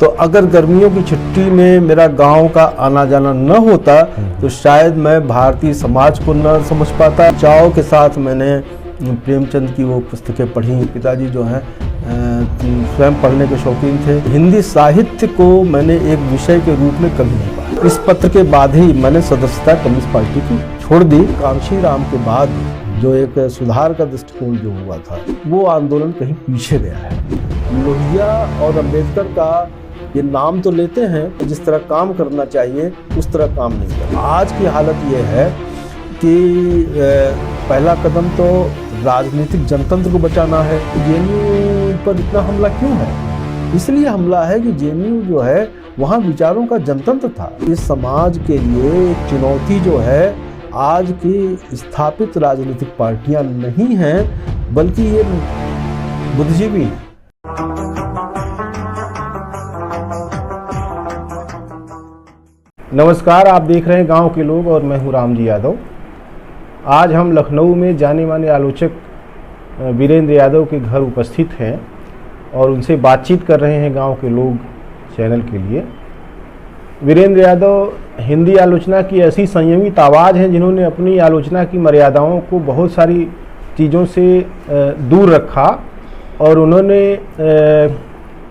तो अगर गर्मियों की छुट्टी में मेरा गांव का आना जाना न होता तो शायद मैं भारतीय समाज को न समझ पाता। चाव के साथ मैंने प्रेमचंद की वो पुस्तकें पढ़ी। पिताजी जो हैं स्वयं पढ़ने के शौकीन थे। हिंदी साहित्य को मैंने एक विषय के रूप में कभी नहीं पढ़ा। इस पत्र के बाद ही मैंने सदस्यता कम्युनिस्ट पार्टी की छोड़ दी। कांशी राम के बाद जो एक सुधार का दृष्टिकोण जो हुआ था वो आंदोलन कहीं पीछे गया है। लोहिया और अम्बेडकर का ये नाम तो लेते हैं, जिस तरह काम करना चाहिए उस तरह काम नहीं करता। आज की हालत ये है कि पहला कदम तो राजनीतिक जनतंत्र को बचाना है। जेएनयू पर इतना हमला क्यों है? इसलिए हमला है कि जेएनयू जो है वहाँ विचारों का जनतंत्र था। इस समाज के लिए एक चुनौती जो है आज की स्थापित राजनीतिक पार्टियां नहीं हैं, बल्कि ये बुद्धिजीवी हैं। नमस्कार, आप देख रहे हैं गांव के लोग और मैं हूं रामजी यादव। आज हम लखनऊ में जाने माने आलोचक वीरेंद्र यादव के घर उपस्थित हैं और उनसे बातचीत कर रहे हैं गांव के लोग चैनल के लिए। वीरेंद्र यादव हिंदी आलोचना की ऐसी संयमित आवाज़ हैं जिन्होंने अपनी आलोचना की मर्यादाओं को बहुत सारी चीज़ों से दूर रखा और उन्होंने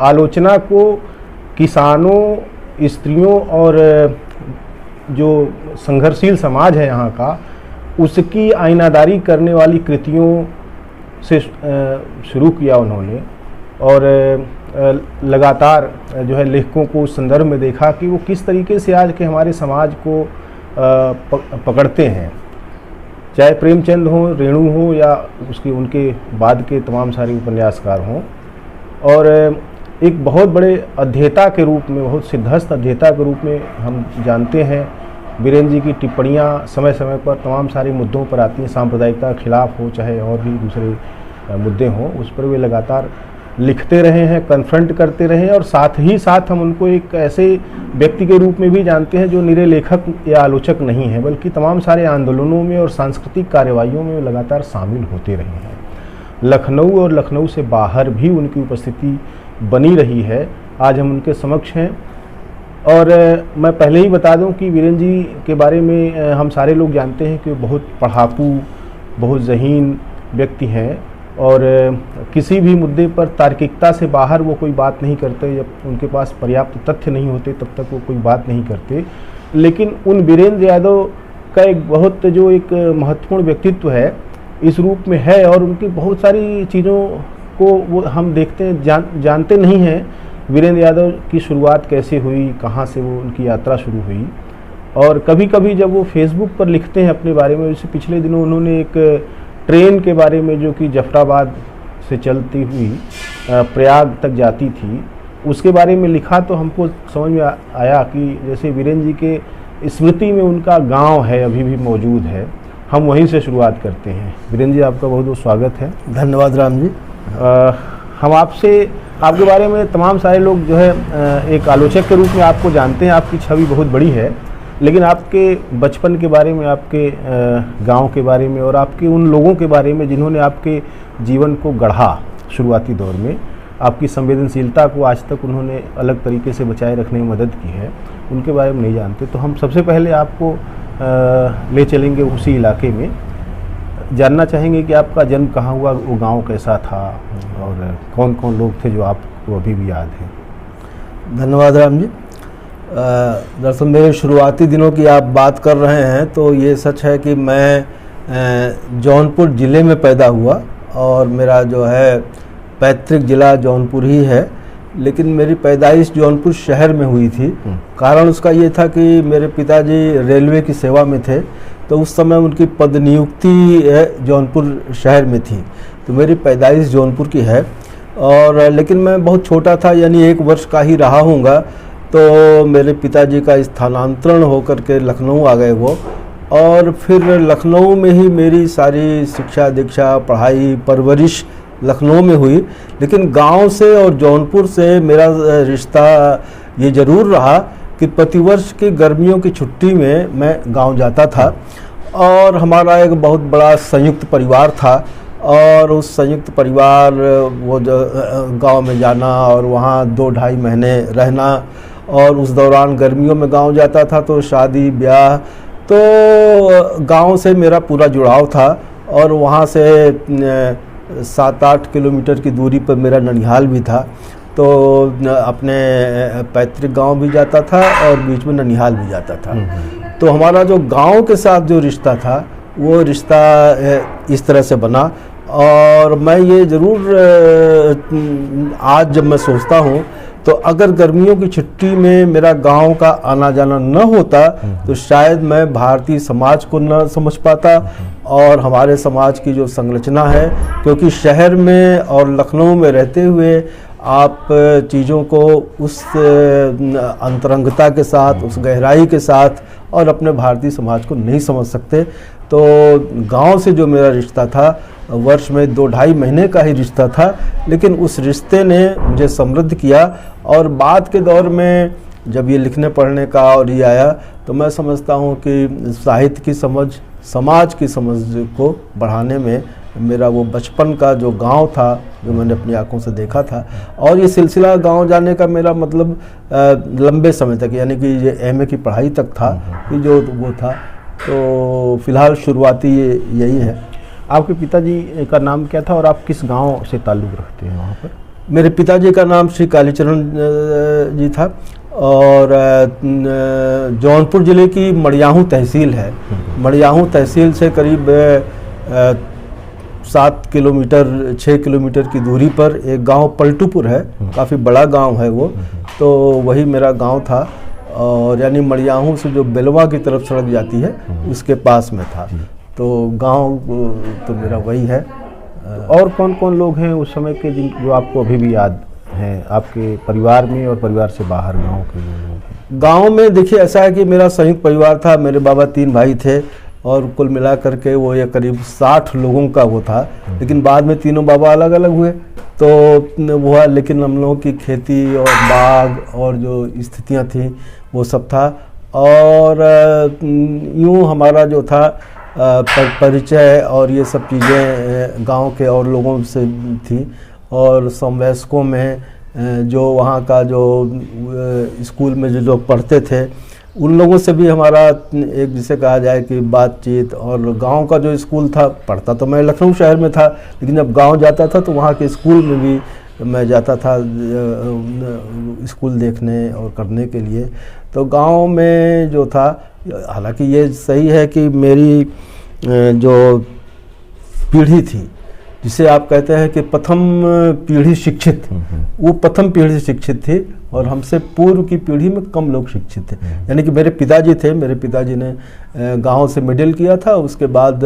आलोचना को किसानों, स्त्रियों और जो संघर्षशील समाज है यहाँ का, उसकी आईनादारी करने वाली कृतियों से शुरू किया उन्होंने और लगातार जो है लेखकों को उस संदर्भ में देखा कि वो किस तरीके से आज के हमारे समाज को पकड़ते हैं, चाहे प्रेमचंद हों, रेणु हो या उनके बाद के तमाम सारे उपन्यासकार हों। और एक बहुत बड़े अध्येता के रूप में, बहुत सिद्धहस्त अध्येता के रूप में हम जानते हैं। वीरेंद्र जी की टिप्पणियाँ समय समय पर तमाम सारे मुद्दों पर आती हैं, सांप्रदायिकता के खिलाफ हो चाहे और भी दूसरे मुद्दे हों, उस पर वे लगातार लिखते रहे हैं, कन्फ्रंट करते रहे हैं। और साथ ही साथ हम उनको एक ऐसे व्यक्ति के रूप में भी जानते हैं जो निरे लेखक या आलोचक नहीं है, बल्कि तमाम सारे आंदोलनों में और सांस्कृतिक कार्यवाहियों में लगातार शामिल होते रहे हैं। लखनऊ और लखनऊ से बाहर भी उनकी उपस्थिति बनी रही है। आज हम उनके समक्ष हैं और मैं पहले ही बता दूं कि वीरेंद्र जी के बारे में हम सारे लोग जानते हैं कि बहुत पढ़ाकू, बहुत ज़हीन व्यक्ति हैं और किसी भी मुद्दे पर तार्किकता से बाहर वो कोई बात नहीं करते। जब उनके पास पर्याप्त तथ्य नहीं होते तब तक वो कोई बात नहीं करते। लेकिन उन वीरेंद्र यादव का एक बहुत जो एक महत्वपूर्ण व्यक्तित्व है इस रूप में है और उनकी बहुत सारी चीज़ों को वो हम देखते हैं, जानते नहीं हैं। वीरेंद्र यादव की शुरुआत कैसे हुई, कहाँ से वो उनकी यात्रा शुरू हुई। और कभी कभी जब वो फेसबुक पर लिखते हैं अपने बारे में, जैसे पिछले दिनों उन्होंने एक ट्रेन के बारे में जो कि जफराबाद से चलती हुई प्रयाग तक जाती थी, उसके बारे में लिखा, तो हमको समझ में आया कि जैसे वीरेंद्र जी के स्मृति में उनका गांव है, अभी भी मौजूद है। हम वहीं से शुरुआत करते हैं। वीरेंद्र जी, आपका बहुत बहुत स्वागत है। धन्यवाद राम जी। हम आपके बारे में तमाम सारे लोग जो है एक आलोचक के रूप में आपको जानते हैं, आपकी छवि बहुत बड़ी है, लेकिन आपके बचपन के बारे में, आपके गांव के बारे में और आपके उन लोगों के बारे में जिन्होंने आपके जीवन को गढ़ा शुरुआती दौर में, आपकी संवेदनशीलता को आज तक उन्होंने अलग तरीके से बचाए रखने में मदद की है, उनके बारे में नहीं जानते। तो हम सबसे पहले आपको ले चलेंगे उसी इलाके में। जानना चाहेंगे कि आपका जन्म कहाँ हुआ, वो गांव कैसा था और कौन कौन लोग थे जो आपको अभी भी याद हैं। धन्यवाद राम जी। दरअसल मेरे शुरुआती दिनों की आप बात कर रहे हैं तो ये सच है कि मैं जौनपुर ज़िले में पैदा हुआ और मेरा जो है पैतृक ज़िला जौनपुर ही है, लेकिन मेरी पैदाइश जौनपुर शहर में हुई थी। कारण उसका ये था कि मेरे पिताजी रेलवे की सेवा में थे, तो उस समय उनकी पद नियुक्ति जौनपुर शहर में थी, तो मेरी पैदाइश जौनपुर की है। और लेकिन मैं बहुत छोटा था, यानी 1 वर्ष का ही रहा हूँगा, तो मेरे पिताजी का स्थानांतरण होकर के लखनऊ आ गए वो, और फिर लखनऊ में ही मेरी सारी शिक्षा दीक्षा, पढ़ाई, परवरिश लखनऊ में हुई। लेकिन गांव से और जौनपुर से मेरा रिश्ता ये ज़रूर रहा कि प्रतिवर्ष की गर्मियों की छुट्टी में मैं गांव जाता था और हमारा एक बहुत बड़ा संयुक्त परिवार था। और उस संयुक्त परिवार वो जो गांव में जाना और वहाँ 2-2.5 महीने रहना, और उस दौरान गर्मियों में गांव जाता था तो शादी ब्याह, तो गांव से मेरा पूरा जुड़ाव था। और वहाँ से 7-8 किलोमीटर की दूरी पर मेरा ननिहाल भी था, तो अपने पैतृक गांव भी जाता था और बीच में ननिहाल भी जाता था। तो हमारा जो गांव के साथ जो रिश्ता था वो रिश्ता इस तरह से बना। और मैं ये ज़रूर आज जब मैं सोचता हूँ तो अगर गर्मियों की छुट्टी में मेरा गांव का आना जाना न होता तो शायद मैं भारतीय समाज को न समझ पाता और हमारे समाज की जो संरचना है, क्योंकि शहर में और लखनऊ में रहते हुए आप चीज़ों को उस अंतरंगता के साथ, उस गहराई के साथ और अपने भारतीय समाज को नहीं समझ सकते। तो गांव से जो मेरा रिश्ता था वर्ष में 2-2.5 महीने का ही रिश्ता था, लेकिन उस रिश्ते ने मुझे समृद्ध किया। और बाद के दौर में जब ये लिखने पढ़ने का और ये आया तो मैं समझता हूँ कि साहित्य की समझ, समाज की समझ को बढ़ाने में मेरा वो बचपन का जो गांव था, जो मैंने अपनी आंखों से देखा था, और ये सिलसिला गांव जाने का मेरा मतलब लंबे समय तक, यानी कि ये एमए की पढ़ाई तक था कि जो वो था। तो फिलहाल शुरुआती यही है। आपके पिताजी का नाम क्या था और आप किस गांव से ताल्लुक़ रखते हैं वहाँ पर? मेरे पिताजी का नाम श्री कालीचरण जी था और जौनपुर ज़िले की मड़ियाहू तहसील है। मड़ियाहू तहसील से करीब 7 किलोमीटर 6 किलोमीटर की दूरी पर एक गांव पलटूपुर है, काफ़ी बड़ा गांव है वो। तो वही मेरा गांव था, और यानी मड़ियाहू से जो बेलवा की तरफ सड़क जाती है उसके पास में था। तो गांव तो मेरा वही है। और कौन कौन लोग हैं उस समय के जो आपको अभी भी याद हैं आपके परिवार में और परिवार से बाहर गांव के लोग हैं? गांव में देखिए ऐसा है कि मेरा संयुक्त परिवार था। मेरे बाबा 3 भाई थे और कुल मिला करके वो ये करीब 60 लोगों का वो था, लेकिन बाद में तीनों बाबा अलग अलग हुए तो वो है। लेकिन हम लोगों की खेती और बाग और जो स्थितियां थी वो सब था। और यूँ हमारा जो था परिचय और ये सब चीज़ें गांव के और लोगों से थी। और समवयस्कों में जो वहाँ का जो स्कूल में जो लोग पढ़ते थे उन लोगों से भी हमारा एक जिसे कहा जाए कि बातचीत। और गांव का जो स्कूल था, पढ़ता तो मैं लखनऊ शहर में था, लेकिन जब गांव जाता था तो वहाँ के स्कूल में भी मैं जाता था स्कूल देखने और करने के लिए। तो गांव में जो था, हालांकि ये सही है कि मेरी जो पीढ़ी थी जिसे आप कहते हैं कि प्रथम पीढ़ी शिक्षित, वो प्रथम पीढ़ी शिक्षित थी और हमसे पूर्व की पीढ़ी में कम लोग शिक्षित थे। यानी कि मेरे पिताजी थे, मेरे पिताजी ने गांव से मिडिल किया था, उसके बाद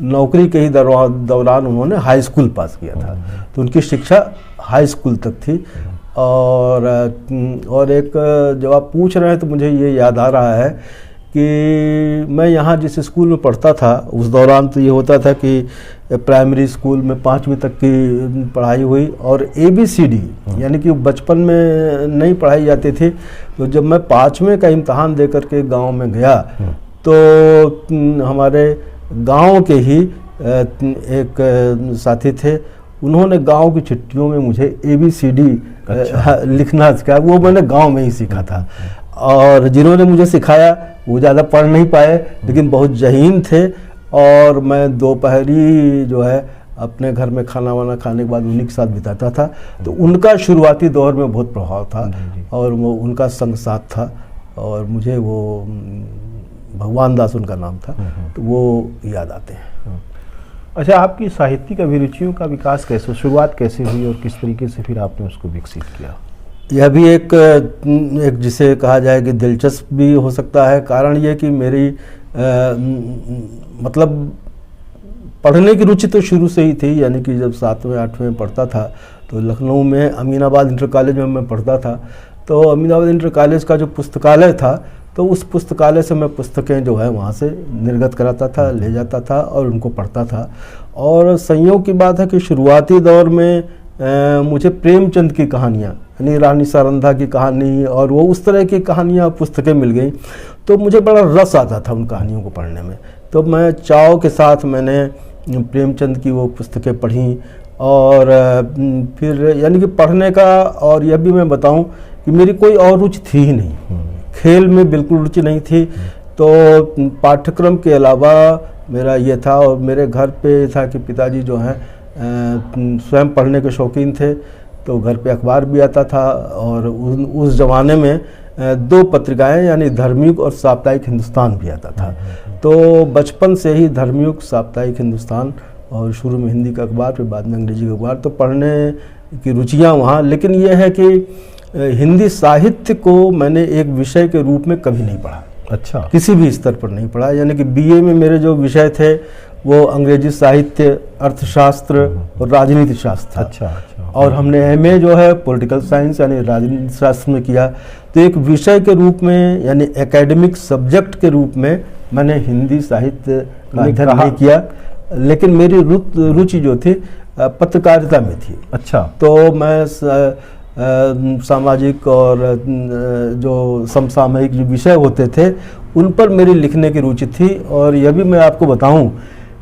नौकरी के ही दौरान उन्होंने हाई स्कूल पास किया था, तो उनकी शिक्षा हाई स्कूल तक थी। और एक जब आप पूछ रहे हैं तो मुझे ये याद आ रहा है कि मैं यहाँ जिस स्कूल में पढ़ता था उस दौरान तो ये होता था कि प्राइमरी स्कूल में 5वीं तक की पढ़ाई हुई और ABCD यानी कि बचपन में नहीं पढ़ाई जाती थी। तो जब मैं 5वें का इम्तहान दे करके गांव में गया तो हमारे गांव के ही एक साथी थे, उन्होंने गांव की छुट्टियों में मुझे ABCD लिखना सिखाया। वो मैंने गांव में ही सीखा था। और जिन्होंने मुझे सिखाया वो ज़्यादा पढ़ नहीं पाए लेकिन बहुत ज़हीन थे। और मैं दोपहरी जो है अपने घर में खाना वाना खाने के बाद उन्हीं के साथ बिताता था। तो उनका शुरुआती दौर में बहुत प्रभाव था और वो उनका संग साथ था। और मुझे वो भगवान दास उनका नाम था, तो वो याद आते हैं। अच्छा, आपकी साहित्यिक अभिरुचियों का विकास कैसे, शुरुआत कैसे हुई और किस तरीके से फिर आपने उसको विकसित किया? यह भी एक जिसे कहा जाए कि दिलचस्प भी हो सकता है। कारण ये कि मेरी मतलब पढ़ने की रुचि तो शुरू से ही थी। यानी कि जब 7वें 8वें पढ़ता था तो लखनऊ में अमीनाबाद इंटर कॉलेज में मैं पढ़ता था। तो अमीनाबाद इंटर कॉलेज का जो पुस्तकालय था तो उस पुस्तकालय से मैं पुस्तकें जो है वहाँ से निर्गत कराता था, ले जाता था और उनको पढ़ता था। और संयोग की बात है कि शुरुआती दौर में मुझे प्रेमचंद की कहानियाँ, यानी रानी सारंधा की कहानी और वो उस तरह की कहानियाँ पुस्तकें मिल गई, तो मुझे बड़ा रस आता था उन कहानियों को पढ़ने में। तो मैं चाव के साथ मैंने प्रेमचंद की वो पुस्तकें पढ़ी और फिर यानी कि पढ़ने का, और यह भी मैं बताऊं कि मेरी कोई और रुचि थी ही नहीं, खेल में बिल्कुल रुचि नहीं थी। तो पाठ्यक्रम के अलावा मेरा ये था, और मेरे घर पे था कि पिताजी जो हैं स्वयं पढ़ने के शौकीन थे, तो घर पे अखबार भी आता था। और उस ज़माने में 2 पत्रिकाएं यानी धर्मयुग और साप्ताहिक हिंदुस्तान भी आता था। तो बचपन से ही धर्मयुग, साप्ताहिक हिंदुस्तान, और शुरू में हिंदी का अखबार, फिर बाद में अंग्रेजी का अखबार, तो पढ़ने की रुचियाँ वहाँ। लेकिन यह है कि हिंदी साहित्य को मैंने एक विषय के रूप में कभी नहीं पढ़ा। अच्छा। किसी भी स्तर पर नहीं पढ़ा। यानी कि बीए में मेरे जो विषय थे वो अंग्रेजी साहित्य, अर्थशास्त्र और राजनीति शास्त्र था। अच्छा, अच्छा। और हमने एमए जो है पॉलिटिकल साइंस यानी राजनीति शास्त्र में किया। तो एक विषय के रूप में यानी एकेडमिक सब्जेक्ट के रूप में मैंने हिंदी साहित्य का अध्ययन नहीं किया, लेकिन मेरी रुचि जो थी पत्रकारिता में थी। अच्छा। तो मैं सामाजिक और जो समसामयिक जो विषय होते थे उन पर मेरी लिखने की रुचि थी। और यह भी मैं आपको बताऊं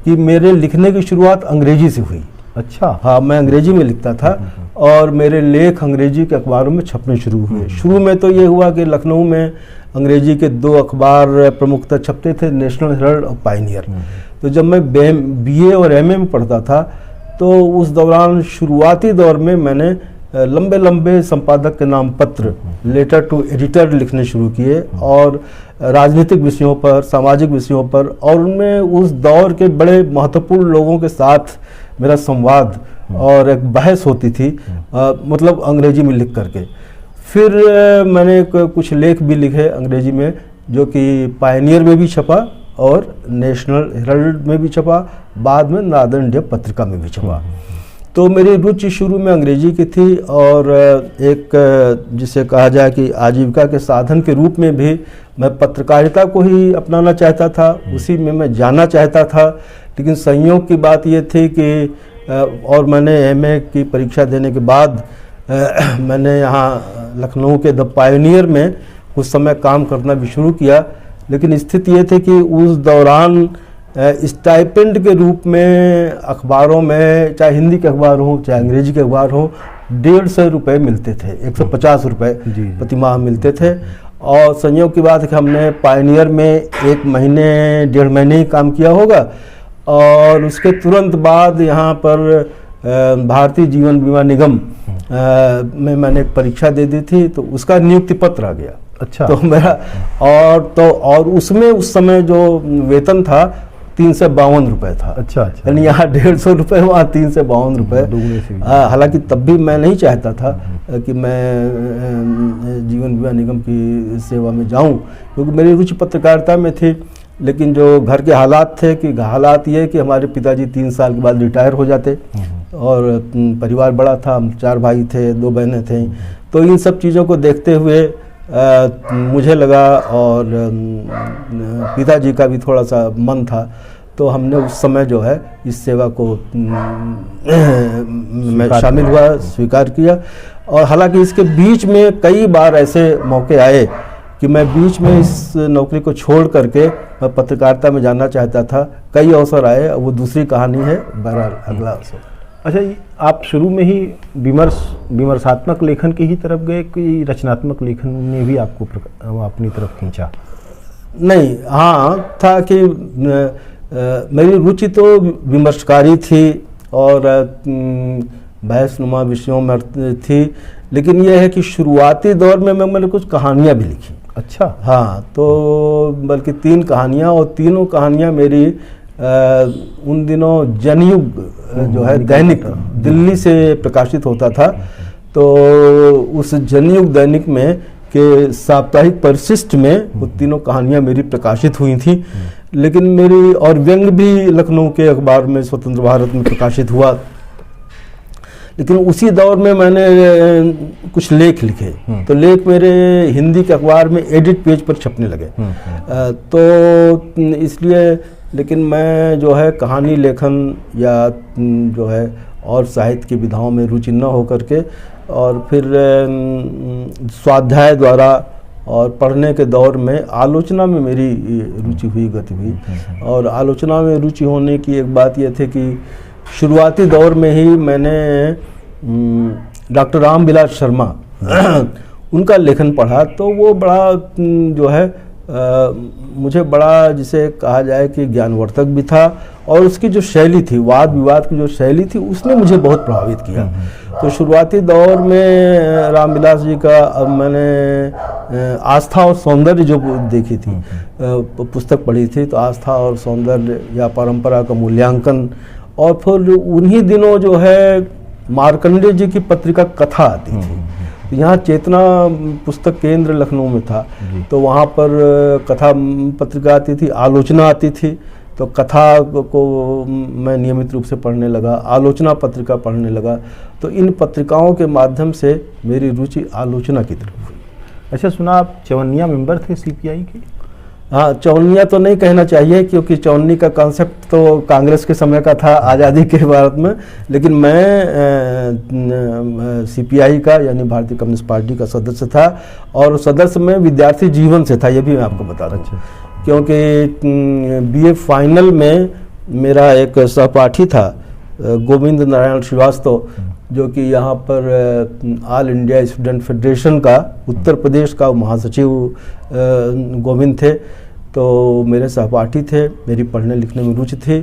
कि मेरे लिखने की शुरुआत अंग्रेजी से हुई। अच्छा। हाँ, मैं अंग्रेजी में लिखता था और मेरे लेख अंग्रेजी के अखबारों में छपने शुरू हुए। शुरू में तो ये हुआ कि लखनऊ में अंग्रेजी के 2 अखबार प्रमुखतः छपते थे, नेशनल हेराल्ड और पायनियर। तो जब मैं बीए और एमए में पढ़ता था तो उस दौरान शुरुआती दौर में मैंने लंबे लंबे संपादक के नाम पत्र, लेटर टू एडिटर लिखने शुरू किए, और राजनीतिक विषयों पर, सामाजिक विषयों पर, और उनमें उस दौर के बड़े महत्वपूर्ण लोगों के साथ मेरा संवाद और एक बहस होती थी, मतलब अंग्रेजी में लिख करके। फिर मैंने कुछ लेख भी लिखे अंग्रेजी में, जो कि पायनियर में भी छपा और नेशनल हेराल्ड में भी छपा, बाद में नॉर्दर्न इंडिया पत्रिका में भी छपा। तो मेरी रुचि शुरू में अंग्रेजी की थी, और एक जिसे कहा जाए कि आजीविका के साधन के रूप में भी मैं पत्रकारिता को ही अपनाना चाहता था, उसी में मैं जाना चाहता था। लेकिन संयोग की बात ये थी कि और मैंने एमए की परीक्षा देने के बाद मैंने यहाँ लखनऊ के द पायनियर में कुछ समय काम करना भी शुरू किया। लेकिन स्थिति ये थी कि उस दौरान स्टाइपेंड के रूप में अखबारों में, चाहे हिंदी के अखबार हो चाहे अंग्रेजी के अखबार हो, 150 रुपये मिलते थे, 150 रुपये प्रति माह मिलते थे। और संयोग की बात है कि हमने पायनियर में 1 महीने 1.5 महीने ही काम किया होगा, और उसके तुरंत बाद यहाँ पर भारतीय जीवन बीमा निगम में मैंने एक परीक्षा दे दी थी, तो उसका नियुक्ति पत्र आ गया। अच्छा। तो मेरा और उसमें उस समय जो वेतन था 352 रुपये था। अच्छा, अच्छा। यानी यहाँ 150 रुपये, वहाँ 352 रुपये। हालांकि तब भी मैं नहीं चाहता था कि मैं जीवन बीमा निगम की सेवा में जाऊं, क्योंकि मेरी रुचि पत्रकारिता में थी। लेकिन जो घर के हालात थे, कि हालात ये कि हमारे पिताजी 3 साल के बाद रिटायर हो जाते, और परिवार बड़ा था, हम 4 भाई थे, 2 बहनें थीं। तो इन सब चीज़ों को देखते हुए मुझे लगा, और पिताजी का भी थोड़ा सा मन था, तो हमने उस समय जो है इस सेवा को मैं शामिल हुआ, स्वीकार किया। और हालांकि इसके बीच में कई बार ऐसे मौके आए कि मैं बीच में इस नौकरी को छोड़ करके मैं पत्रकारिता में जाना चाहता था। कई अवसर आए, वो दूसरी कहानी है, बहरहाल अगला अवसर। अच्छा, आप शुरू में ही विमर्शात्मक लेखन की ही तरफ गए कि रचनात्मक लेखन ने भी आपको अपनी तरफ खींचा? नहीं, हाँ था कि मेरी रुचि तो विमर्शकारी थी और बहसनुमा विषयों में थी, लेकिन यह है कि शुरुआती दौर में मैंने कुछ कहानियाँ भी लिखी। अच्छा। हाँ, तो बल्कि 3 कहानियाँ, और तीनों कहानियाँ मेरी उन दिनों जनयुग जो है दैनिक दिल्ली से प्रकाशित होता था, तो उस जनयुग दैनिक में के साप्ताहिक परिशिष्ट में वो तीनों कहानियाँ मेरी प्रकाशित हुई थी। लेकिन मेरी और व्यंग भी लखनऊ के अखबार में स्वतंत्र भारत में प्रकाशित हुआ। लेकिन उसी दौर में मैंने कुछ लेख लिखे, तो लेख मेरे हिंदी के अखबार में एडिट पेज पर छपने लगे। तो इसलिए, लेकिन मैं जो है कहानी लेखन या जो है और साहित्य की विधाओं में रुचि न हो करके, और फिर स्वाध्याय द्वारा और पढ़ने के दौर में आलोचना में मेरी रुचि हुई, गति हुई। और आलोचना में रुचि होने की एक बात यह थी कि शुरुआती दौर में ही मैंने डॉक्टर रामविलास शर्मा उनका लेखन पढ़ा, तो वो बड़ा जो है मुझे बड़ा जिसे कहा जाए कि ज्ञानवर्धक भी था, और उसकी जो शैली थी, वाद विवाद की जो शैली थी, उसने मुझे बहुत प्रभावित किया। तो शुरुआती दौर में रामविलास जी का मैंने आस्था और सौंदर्य जो देखी थी, पुस्तक पढ़ी थी, तो आस्था और सौंदर्य या परंपरा का मूल्यांकन, और फिर उन्हीं दिनों जो है मार्कंडेय जी की पत्रिका कथा आती थी। तो यहाँ चेतना पुस्तक केंद्र लखनऊ में था, तो वहाँ पर कथा पत्रिका आती थी, आलोचना आती थी, तो कथा को मैं नियमित रूप से पढ़ने लगा, आलोचना पत्रिका पढ़ने लगा। तो इन पत्रिकाओं के माध्यम से मेरी रुचि आलोचना की तरफ हुई। अच्छा, सुना आप चवन्निया मेंबर थे सीपीआई के? हाँ, चौवन्निया तो नहीं कहना चाहिए, क्योंकि चौवन्नी का कॉन्सेप्ट तो कांग्रेस के समय का था, आज़ादी के भारत में। लेकिन मैं सीपीआई का यानी भारतीय कम्युनिस्ट पार्टी का सदस्य था, और सदस्य में विद्यार्थी जीवन से था, ये भी मैं आपको बता रहा हूँ। क्योंकि बीए फाइनल में मेरा एक सहपाठी था गोविंद नारायण श्रीवास्तव, जो कि यहाँ पर ऑल इंडिया स्टूडेंट फेडरेशन का उत्तर प्रदेश का महासचिव गोविंद थे। तो मेरे सहपाठी थे, मेरी पढ़ने लिखने में रुचि थी,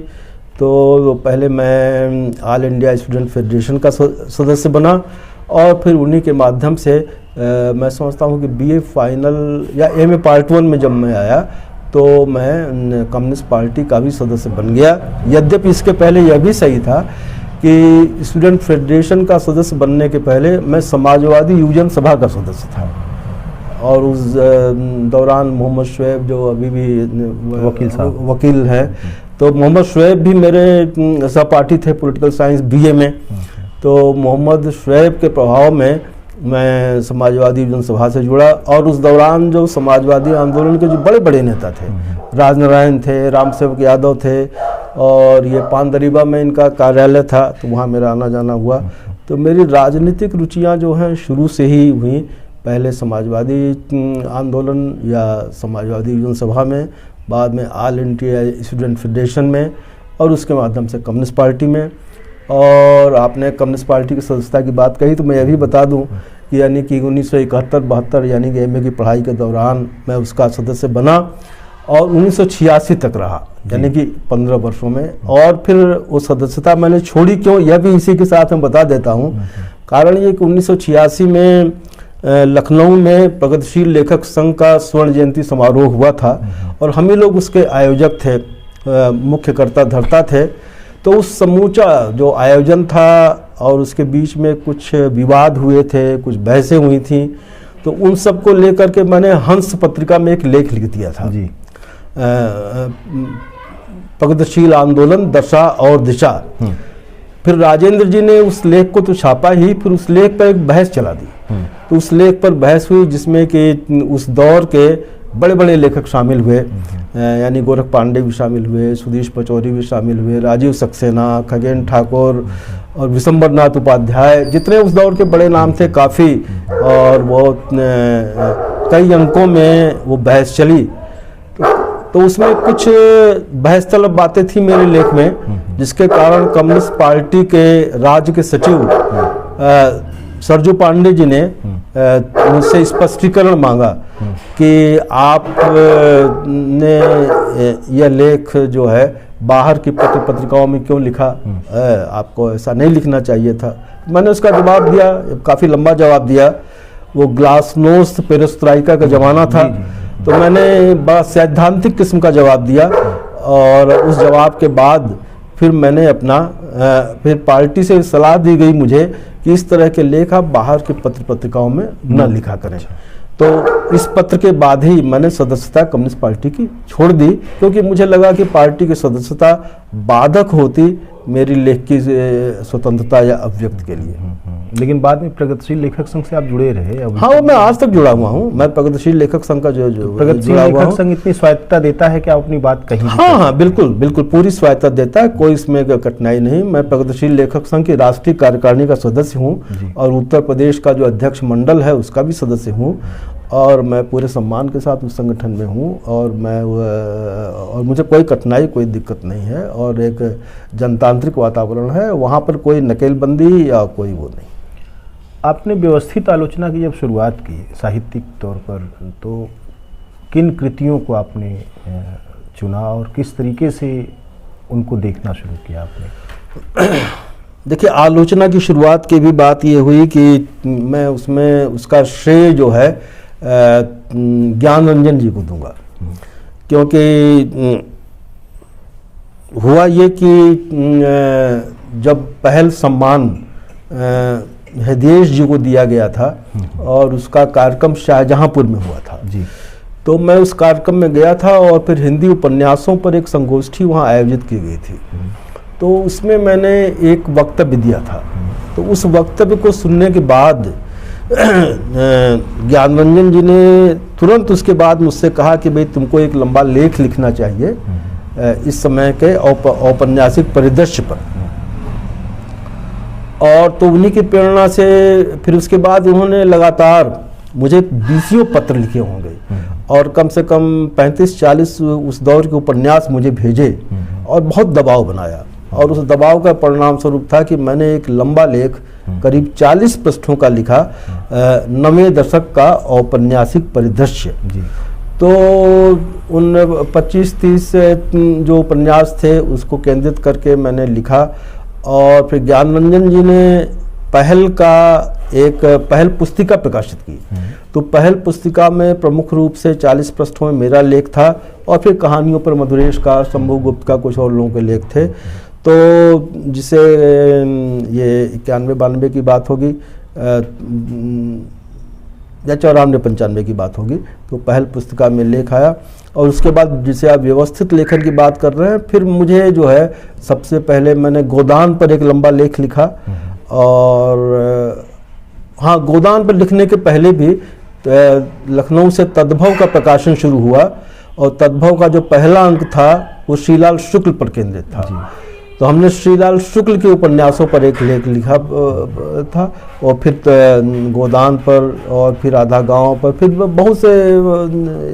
तो पहले मैं ऑल इंडिया स्टूडेंट फेडरेशन का सदस्य बना, और फिर उन्हीं के माध्यम से मैं समझता हूँ कि बीए फाइनल या एमए पार्ट 1 में जब मैं आया, तो मैं कम्युनिस्ट पार्टी का भी सदस्य बन गया। यद्यपि इसके पहले यह भी सही था कि स्टूडेंट फेडरेशन का सदस्य बनने के पहले मैं समाजवादी युवजन सभा का सदस्य था, और उस दौरान मोहम्मद शुएब जो अभी भी वकील हैं, तो मोहम्मद शुएब भी मेरे सहपाठी थे पॉलिटिकल साइंस बीए में। तो मोहम्मद शुएब के प्रभाव में मैं समाजवादी युवजन सभा से जुड़ा, और उस दौरान जो समाजवादी आंदोलन के जो बड़े बड़े नेता थे, राजनारायण थे, रामसेवक यादव थे, और ये पानदरीबा में इनका कार्यालय था, तो वहाँ मेरा आना जाना हुआ। तो मेरी राजनीतिक रुचियाँ जो हैं शुरू से ही हुई, पहले समाजवादी आंदोलन या समाजवादी युवजन सभा में, बाद में ऑल इंडिया स्टूडेंट फेडरेशन में, और उसके माध्यम से कम्युनिस्ट पार्टी में। और आपने कम्युनिस्ट पार्टी की सदस्यता की बात कही, तो मैं यह भी बता दूं कि यानी कि 1971-72 यानी कि एमए की पढ़ाई के दौरान मैं उसका सदस्य बना, और 1986 तक रहा, यानी कि 15 वर्षों में। और फिर वो सदस्यता मैंने छोड़ी क्यों, यह भी इसी के साथ मैं बता देता हूँ। कारण ये कि 1986 में लखनऊ में प्रगतिशील लेखक संघ का स्वर्ण जयंती समारोह हुआ था, और हम ही लोग उसके आयोजक थे, मुख्य कर्ता धर्ता थे। तो उस समूचा जो आयोजन था, और उसके बीच में कुछ विवाद हुए थे, कुछ बहसें हुई थी, तो उन सब को लेकर के मैंने हंस पत्रिका में एक लेख लिख दिया था जी, प्रगतिशील आंदोलन दशा और दिशा। फिर राजेंद्र जी ने उस लेख को तो छापा ही, फिर उस लेख पर एक बहस चला दी। तो उस लेख पर बहस हुई, जिसमें कि उस दौर के बड़े बड़े लेखक शामिल हुए, यानी गोरख पांडे भी शामिल हुए, सुधीश पचौरी भी शामिल हुए, राजीव सक्सेना, खगेन ठाकुर और विशंबरनाथ उपाध्याय, जितने उस दौर के बड़े नाम थे काफ़ी, और वो कई अंकों में वो बहस चली। तो उसमें कुछ बहस तलब बातें थी मेरे लेख में, जिसके कारण कम्युनिस्ट पार्टी के राज्य के सचिव सरजू पांडे जी ने मुझसे स्पष्टीकरण मांगा कि आप ने यह लेख जो है बाहर की पत्रिकाओं में क्यों लिखा, आपको ऐसा नहीं लिखना चाहिए था। मैंने उसका जवाब दिया, काफ़ी लंबा जवाब दिया। वो ग्लासनोस्ट पेरेस्ट्राइका का ज़माना था, तो मैंने बड़ा सैद्धांतिक किस्म का जवाब दिया, और उस जवाब के बाद फिर मैंने अपना फिर पार्टी से सलाह दी गई मुझे कि इस तरह के लेख आप बाहर की पत्रिकाओं में न लिखा करें। तो इस पत्र के बाद ही मैंने सदस्यता कम्युनिस्ट पार्टी की छोड़ दी, क्योंकि मुझे लगा कि पार्टी की सदस्यता बाधक होती मेरी लेख की स्वतंत्रता या अभिव्यक्ति के लिए। लेकिन बाद में प्रगतिशील लेखक संघ से आप जुड़े रहे? हाँ, वो मैं आज तक जुड़ा हुआ हूँ। मैं प्रगतिशील लेखक संघ का जो प्रगतिशील लेखक संघ इतनी स्वायत्तता देता है कि आप अपनी बात कहीं? हाँ, बिल्कुल बिल्कुल पूरी स्वायत्तता देता है, कोई इसमें कठिनाई नहीं। मैं प्रगतिशील लेखक संघ की राष्ट्रीय कार्यकारिणी का सदस्य हूँ, और उत्तर प्रदेश का जो अध्यक्ष मंडल है उसका भी सदस्य हूँ, और मैं पूरे सम्मान के साथ उस संगठन में हूँ, और और मुझे कोई कठिनाई, कोई दिक्कत नहीं है, और एक जनतांत्रिक वातावरण है, वहाँ पर कोई नकेलबंदी या कोई वो नहीं। आपने व्यवस्थित आलोचना की जब शुरुआत की साहित्यिक तौर पर, तो किन कृतियों को आपने चुना और किस तरीके से उनको देखना शुरू किया आपने? देखिए, आलोचना की शुरुआत की भी बात ये हुई कि मैं उसमें उसका श्रेय जो है ज्ञान रंजन जी को दूंगा, क्योंकि हुआ ये कि जब पहल सम्मान हृदयेश जी को दिया गया था और उसका कार्यक्रम शाहजहांपुर में हुआ था जी, तो मैं उस कार्यक्रम में गया था, और फिर हिंदी उपन्यासों पर एक संगोष्ठी वहाँ आयोजित की गई थी। तो उसमें मैंने एक वक्तव्य दिया था। तो उस वक्तव्य को सुनने के बाद ज्ञान रंजन जी ने तुरंत उसके बाद मुझसे कहा कि भाई तुमको एक लंबा लेख लिखना चाहिए इस समय के औपन्यासिक परिदृश्य पर। और तो उन्हीं की प्रेरणा से फिर उसके बाद उन्होंने लगातार मुझे 20 पत्र लिखे होंगे, और कम से कम 35-40 उस दौर के उपन्यास मुझे भेजे, और बहुत दबाव बनाया। और उस दबाव का परिणाम स्वरूप था कि मैंने एक लंबा लेख करीब 40 पृष्ठों का लिखा, 90वें दशक का औपन्यासिक परिदृश्य। तो उन 25-30 जो उपन्यास थे उसको केंद्रित करके मैंने लिखा, और फिर ज्ञान रंजन जी ने पहल पुस्तिका प्रकाशित की। तो पहल पुस्तिका में प्रमुख रूप से 40 पृष्ठों में मेरा लेख था, और फिर कहानियों पर मधुरेश का, शंभू गुप्त का, कुछ और लोगों के लेख थे। तो जिसे ये 91-92 की बात होगी या 94-95 की बात होगी, तो पहल पुस्तिका में लेख आया। और उसके बाद जिसे आप व्यवस्थित लेखन की बात कर रहे हैं, फिर मुझे जो है सबसे पहले मैंने गोदान पर एक लंबा लेख लिखा। और हाँ, गोदान पर लिखने के पहले भी लखनऊ से तद्भव का प्रकाशन शुरू हुआ, और तद्भव का जो पहला अंक था वो श्रीलाल शुक्ल पर केंद्रित था। तो हमने श्रीलाल शुक्ल के उपन्यासों पर एक लेख लिखा था, और फिर गोदान पर, और फिर आधा गांव पर, फिर बहुत से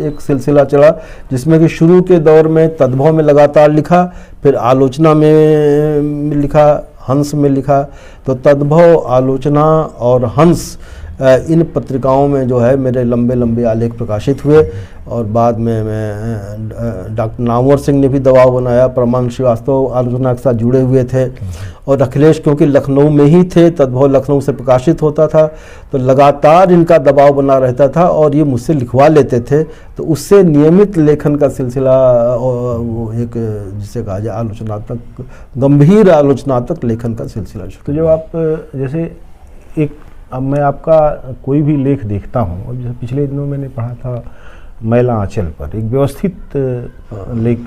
एक सिलसिला चला, जिसमें कि शुरू के दौर में तद्भव में लगातार लिखा, फिर आलोचना में लिखा, हंस में लिखा। तो तद्भव, आलोचना और हंस, इन पत्रिकाओं में जो है मेरे लंबे लंबे आलेख प्रकाशित हुए। और बाद में मैं डॉक्टर नामवर सिंह ने भी दबाव बनाया, परमानंद श्रीवास्तव आलोचना के साथ जुड़े हुए थे, और अखिलेश क्योंकि लखनऊ में ही थे, तद्भव लखनऊ से प्रकाशित होता था, तो लगातार इनका दबाव बना रहता था, और ये मुझसे लिखवा लेते थे। तो उससे नियमित लेखन का सिलसिला, वो एक जिसे कहा जाए आलोचनात्मक, गंभीर आलोचनात्मक लेखन का सिलसिला शुरू। तो जब आप जैसे अब मैं आपका कोई भी लेख देखता हूँ, और जैसे पिछले दिनों मैंने पढ़ा था मैला आंचल पर, एक व्यवस्थित लेख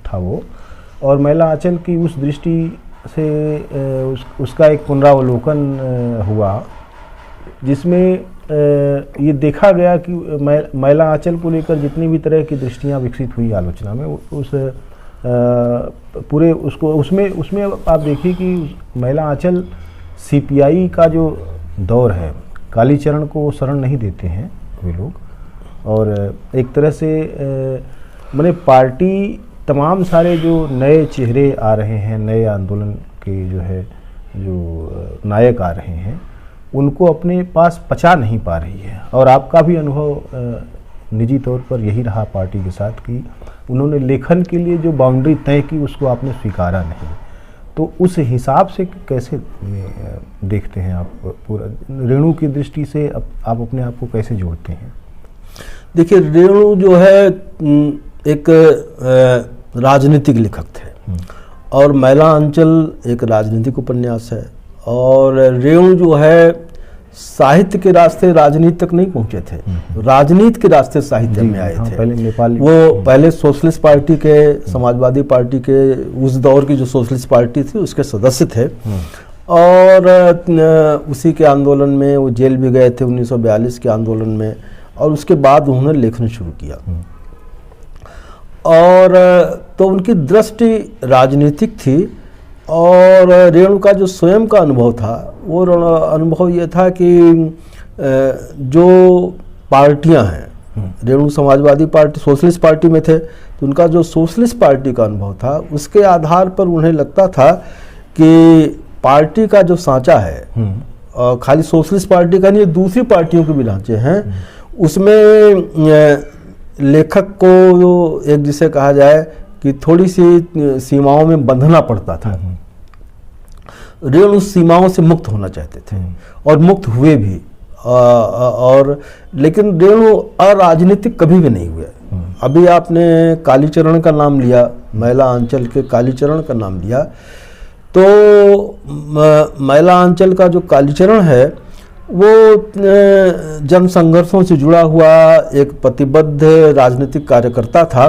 था वो, और मैला आंचल की उस दृष्टि से उसका एक पुनरावलोकन हुआ, जिसमें ये देखा गया कि मैला आंचल को लेकर जितनी भी तरह की दृष्टियाँ विकसित हुई आलोचना में, उस पूरे उसमें आप देखिए कि मैला आंचल CPI का जो दौर है, कालीचरण को शरण नहीं देते हैं वे लोग, और एक तरह से मैंने पार्टी तमाम सारे जो नए चेहरे आ रहे हैं, नए आंदोलन के जो नायक आ रहे हैं, उनको अपने पास पचा नहीं पा रही है। और आपका भी अनुभव निजी तौर पर यही रहा पार्टी के साथ कि उन्होंने लेखन के लिए जो बाउंड्री तय की उसको आपने स्वीकारा नहीं। तो उस हिसाब से कैसे देखते हैं आप पूरा रेणु की दृष्टि से आप अपने आप को कैसे जोड़ते हैं? देखिए, रेणु जो है एक राजनीतिक लेखक थे, और मैला आंचल एक राजनीतिक उपन्यास है, और रेणु जो है साहित्य के रास्ते राजनीति तक नहीं पहुंचे थे, राजनीति के रास्ते साहित्य में आए थे। पहले नेपाली, वो पहले सोशलिस्ट पार्टी के, समाजवादी पार्टी के, उस दौर की जो सोशलिस्ट पार्टी थी उसके सदस्य थे, और उसी के आंदोलन में वो जेल भी गए थे 1942 के आंदोलन में, और उसके बाद उन्होंने लेखन शुरू किया। और तो उनकी दृष्टि राजनीतिक थी, और रेणु का जो स्वयं का अनुभव था, वो अनुभव ये था कि जो पार्टियां हैं, Renu Samajwadi party socialist party में थे, तो उनका जो सोशलिस्ट पार्टी का अनुभव था उसके आधार पर उन्हें लगता था कि पार्टी का जो सांचा है खाली सोशलिस्ट पार्टी का नहीं, दूसरी पार्टियों के भी ढांचे हैं, उसमें लेखक को एक जिसे कहा जाए कि थोड़ी सी सीमाओं में बंधना पड़ता था। रेणु उस सीमाओं से मुक्त होना चाहते थे और मुक्त हुए भी, और लेकिन रेणु अराजनीतिक कभी भी नहीं हुए। अभी आपने कालीचरण का नाम लिया, मैला अंचल के कालीचरण का नाम लिया, तो मैला अंचल का जो कालीचरण है वो जन संघर्षों से जुड़ा हुआ एक प्रतिबद्ध राजनीतिक कार्यकर्ता था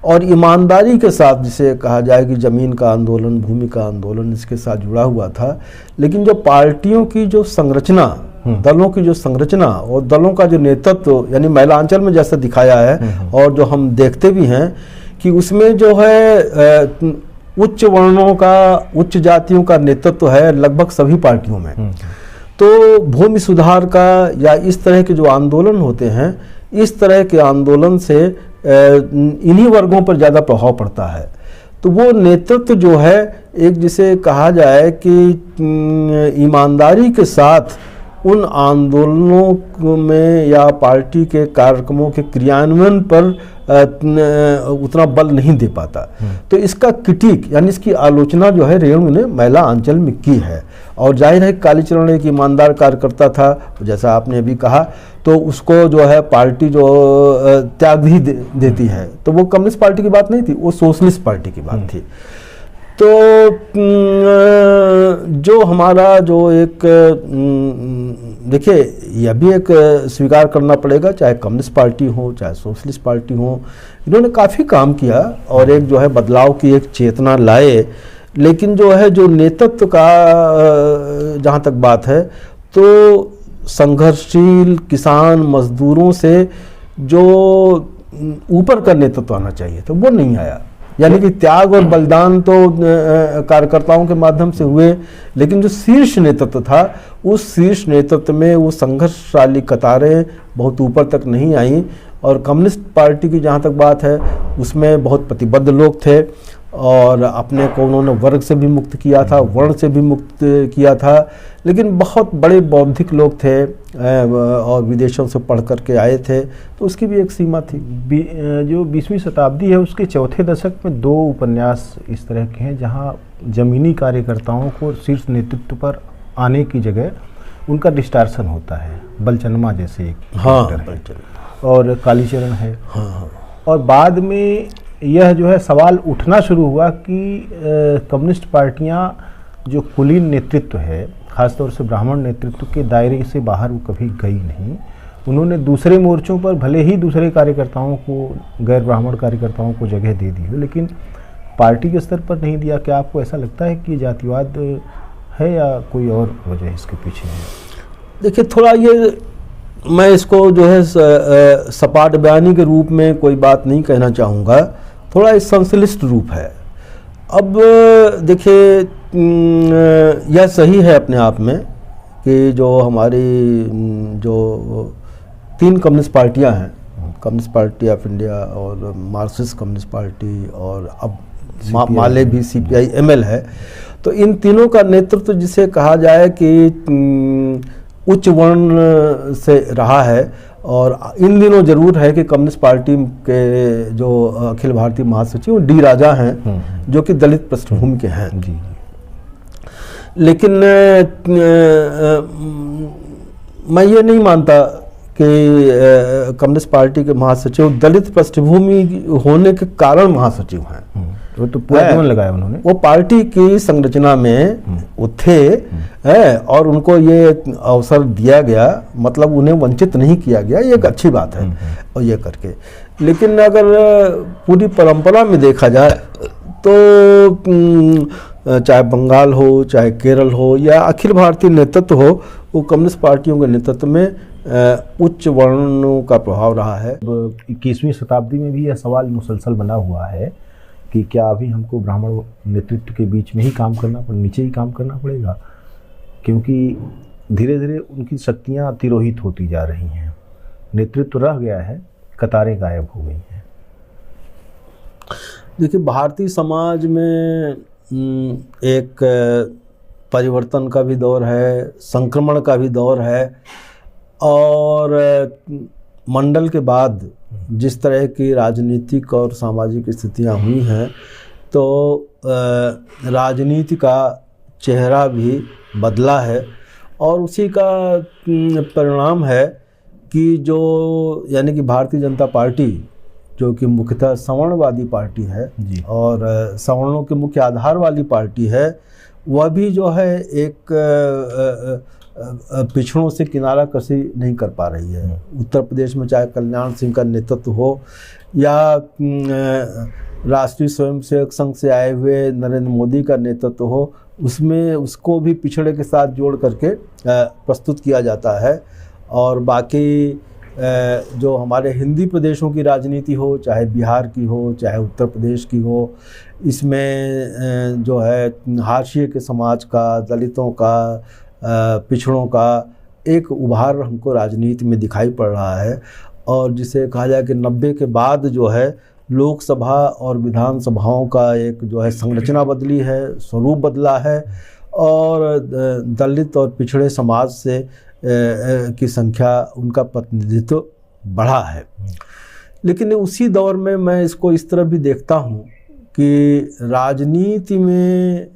और ईमानदारी के साथ, जिसे कहा जाए कि जमीन का आंदोलन, भूमि का आंदोलन, इसके साथ जुड़ा हुआ था। लेकिन जो पार्टियों की जो संरचना, दलों की जो संरचना और दलों का जो नेतृत्व, यानी मैलांचल में जैसा दिखाया है और जो हम देखते भी हैं कि उसमें जो है उच्च वर्णों का, उच्च जातियों का नेतृत्व है लगभग सभी पार्टियों में। तो भूमि सुधार का या इस तरह के जो आंदोलन होते हैं, इस तरह के आंदोलन से इन्हीं वर्गों पर ज़्यादा प्रभाव पड़ता है। तो वो नेतृत्व जो है, एक जिसे कहा जाए कि ईमानदारी के साथ उन आंदोलनों में या पार्टी के कार्यक्रमों के क्रियान्वयन पर उतना बल नहीं दे पाता। तो इसका क्रिटिक यानी इसकी आलोचना जो है रेणु ने मैला अंचल में की है। और जाहिर है कालीचरण एक ईमानदार कार्यकर्ता था, जैसा आपने अभी कहा, तो उसको जो है पार्टी जो त्याग ही देती है, तो वो कम्युनिस्ट पार्टी की बात नहीं थी, वो सोशलिस्ट पार्टी की बात थी। तो जो हमारा जो एक, देखिए यह भी एक स्वीकार करना पड़ेगा, चाहे कम्युनिस्ट पार्टी हो चाहे सोशलिस्ट पार्टी हो, इन्होंने काफ़ी काम किया और एक जो है बदलाव की एक चेतना लाए। लेकिन जो है जो नेतृत्व का जहाँ तक बात है, तो संघर्षशील किसान मजदूरों से जो ऊपर का नेतृत्व आना चाहिए था वो नहीं आया। यानी कि त्याग और बलिदान तो कार्यकर्ताओं के माध्यम से हुए, लेकिन जो शीर्ष नेतृत्व था, उस शीर्ष नेतृत्व में वो संघर्षशाली कतारें बहुत ऊपर तक नहीं आईं। और कम्युनिस्ट पार्टी की जहाँ तक बात है, उसमें बहुत प्रतिबद्ध लोग थे और अपने को उन्होंने वर्ग से भी मुक्त किया था, वर्ण से भी मुक्त किया था। लेकिन बहुत बड़े बौद्धिक लोग थे और विदेशों से पढ़ करके आए थे, तो उसकी भी एक सीमा थी। जो 20वीं शताब्दी है उसके चौथे दशक में 2 उपन्यास इस तरह के हैं जहाँ जमीनी कार्यकर्ताओं को शीर्ष नेतृत्व पर आने की जगह उनका डिस्टार्शन होता है। बलचनमा जैसे एक है और कालीचरण है। हाँ। और बाद में यह जो है सवाल उठना शुरू हुआ कि कम्युनिस्ट पार्टियां जो कुलीन नेतृत्व है, खासतौर से ब्राह्मण नेतृत्व के दायरे से बाहर वो कभी गई नहीं। उन्होंने दूसरे मोर्चों पर भले ही दूसरे कार्यकर्ताओं को, गैर ब्राह्मण कार्यकर्ताओं को जगह दे दी हो, लेकिन पार्टी के स्तर पर नहीं दिया। क्या आपको ऐसा लगता है कि जातिवाद है या कोई और वजह इसके पीछे है? देखिए, थोड़ा ये मैं इसको जो है सपाट बयानी के रूप में कोई बात नहीं कहना चाहूँगा, थोड़ा एक संश्लिष्ट रूप है। अब देखिए, यह सही है अपने आप में कि जो हमारी जो 3 कम्युनिस्ट पार्टियां हैं, कम्युनिस्ट पार्टी ऑफ इंडिया और मार्क्सिस्ट कम्युनिस्ट पार्टी और अब माले भी CPI ML है, तो इन तीनों का नेतृत्व जिसे कहा जाए कि उच्च वर्ण से रहा है। और इन दिनों जरूर है कि कम्युनिस्ट पार्टी के जो अखिल भारतीय महासचिव D राजा हैं, जो कि दलित पृष्ठभूमि के हैं। जी। लेकिन मैं ये नहीं मानता कि कम्युनिस्ट पार्टी के महासचिव दलित पृष्ठभूमि होने के कारण महासचिव हैं। वो तो पूरा जीवन लगाया उन्होंने, वो पार्टी की संरचना में वो थे है और उनको ये अवसर दिया गया, मतलब उन्हें वंचित नहीं किया गया, ये एक अच्छी बात है और ये करके। लेकिन अगर पूरी परंपरा में देखा जाए तो चाहे बंगाल हो, चाहे केरल हो या अखिल भारतीय नेतृत्व हो, वो कम्युनिस्ट पार्टियों के नेतृत्व में उच्च वर्णों का प्रभाव रहा है। 21वीं शताब्दी में भी यह सवाल मुसलसल बना हुआ है कि क्या अभी हमको ब्राह्मण नेतृत्व के बीच में ही काम करना पड़ेगा, नीचे ही काम करना पड़ेगा, क्योंकि धीरे धीरे उनकी शक्तियाँ तिरोहित होती जा रही हैं। नेतृत्व रह गया है, कतारें गायब हो गई हैं? देखिए, भारतीय समाज में एक परिवर्तन का भी दौर है, संक्रमण का भी दौर है, और मंडल के बाद जिस तरह की राजनीतिक और सामाजिक स्थितियां हुई हैं, तो राजनीति का चेहरा भी बदला है, और उसी का परिणाम है कि जो यानी कि भारतीय जनता पार्टी, जो कि मुख्यतः सवर्णवादी पार्टी है जी। और सवर्णों के मुख्य आधार वाली पार्टी है, वह भी जो है एक पिछड़ों से किनारा कसी नहीं कर पा रही है। उत्तर प्रदेश में चाहे कल्याण सिंह का नेतृत्व हो या राष्ट्रीय स्वयंसेवक संघ से आए हुए नरेंद्र मोदी का नेतृत्व हो, उसमें उसको भी पिछड़े के साथ जोड़ करके प्रस्तुत किया जाता है। और बाकी जो हमारे हिंदी प्रदेशों की राजनीति हो, चाहे बिहार की हो, चाहे उत्तर प्रदेश की हो, इसमें जो है हाशिए के समाज का, दलितों का, पिछड़ों का एक उभार हमको राजनीति में दिखाई पड़ रहा है। और जिसे कहा जाए कि 90 के बाद जो है लोकसभा और विधानसभाओं का एक जो है संरचना बदली है, स्वरूप बदला है, और दलित और पिछड़े समाज से की संख्या, उनका प्रतिनिधित्व बढ़ा है। लेकिन उसी दौर में मैं इसको इस तरह भी देखता हूँ कि राजनीति में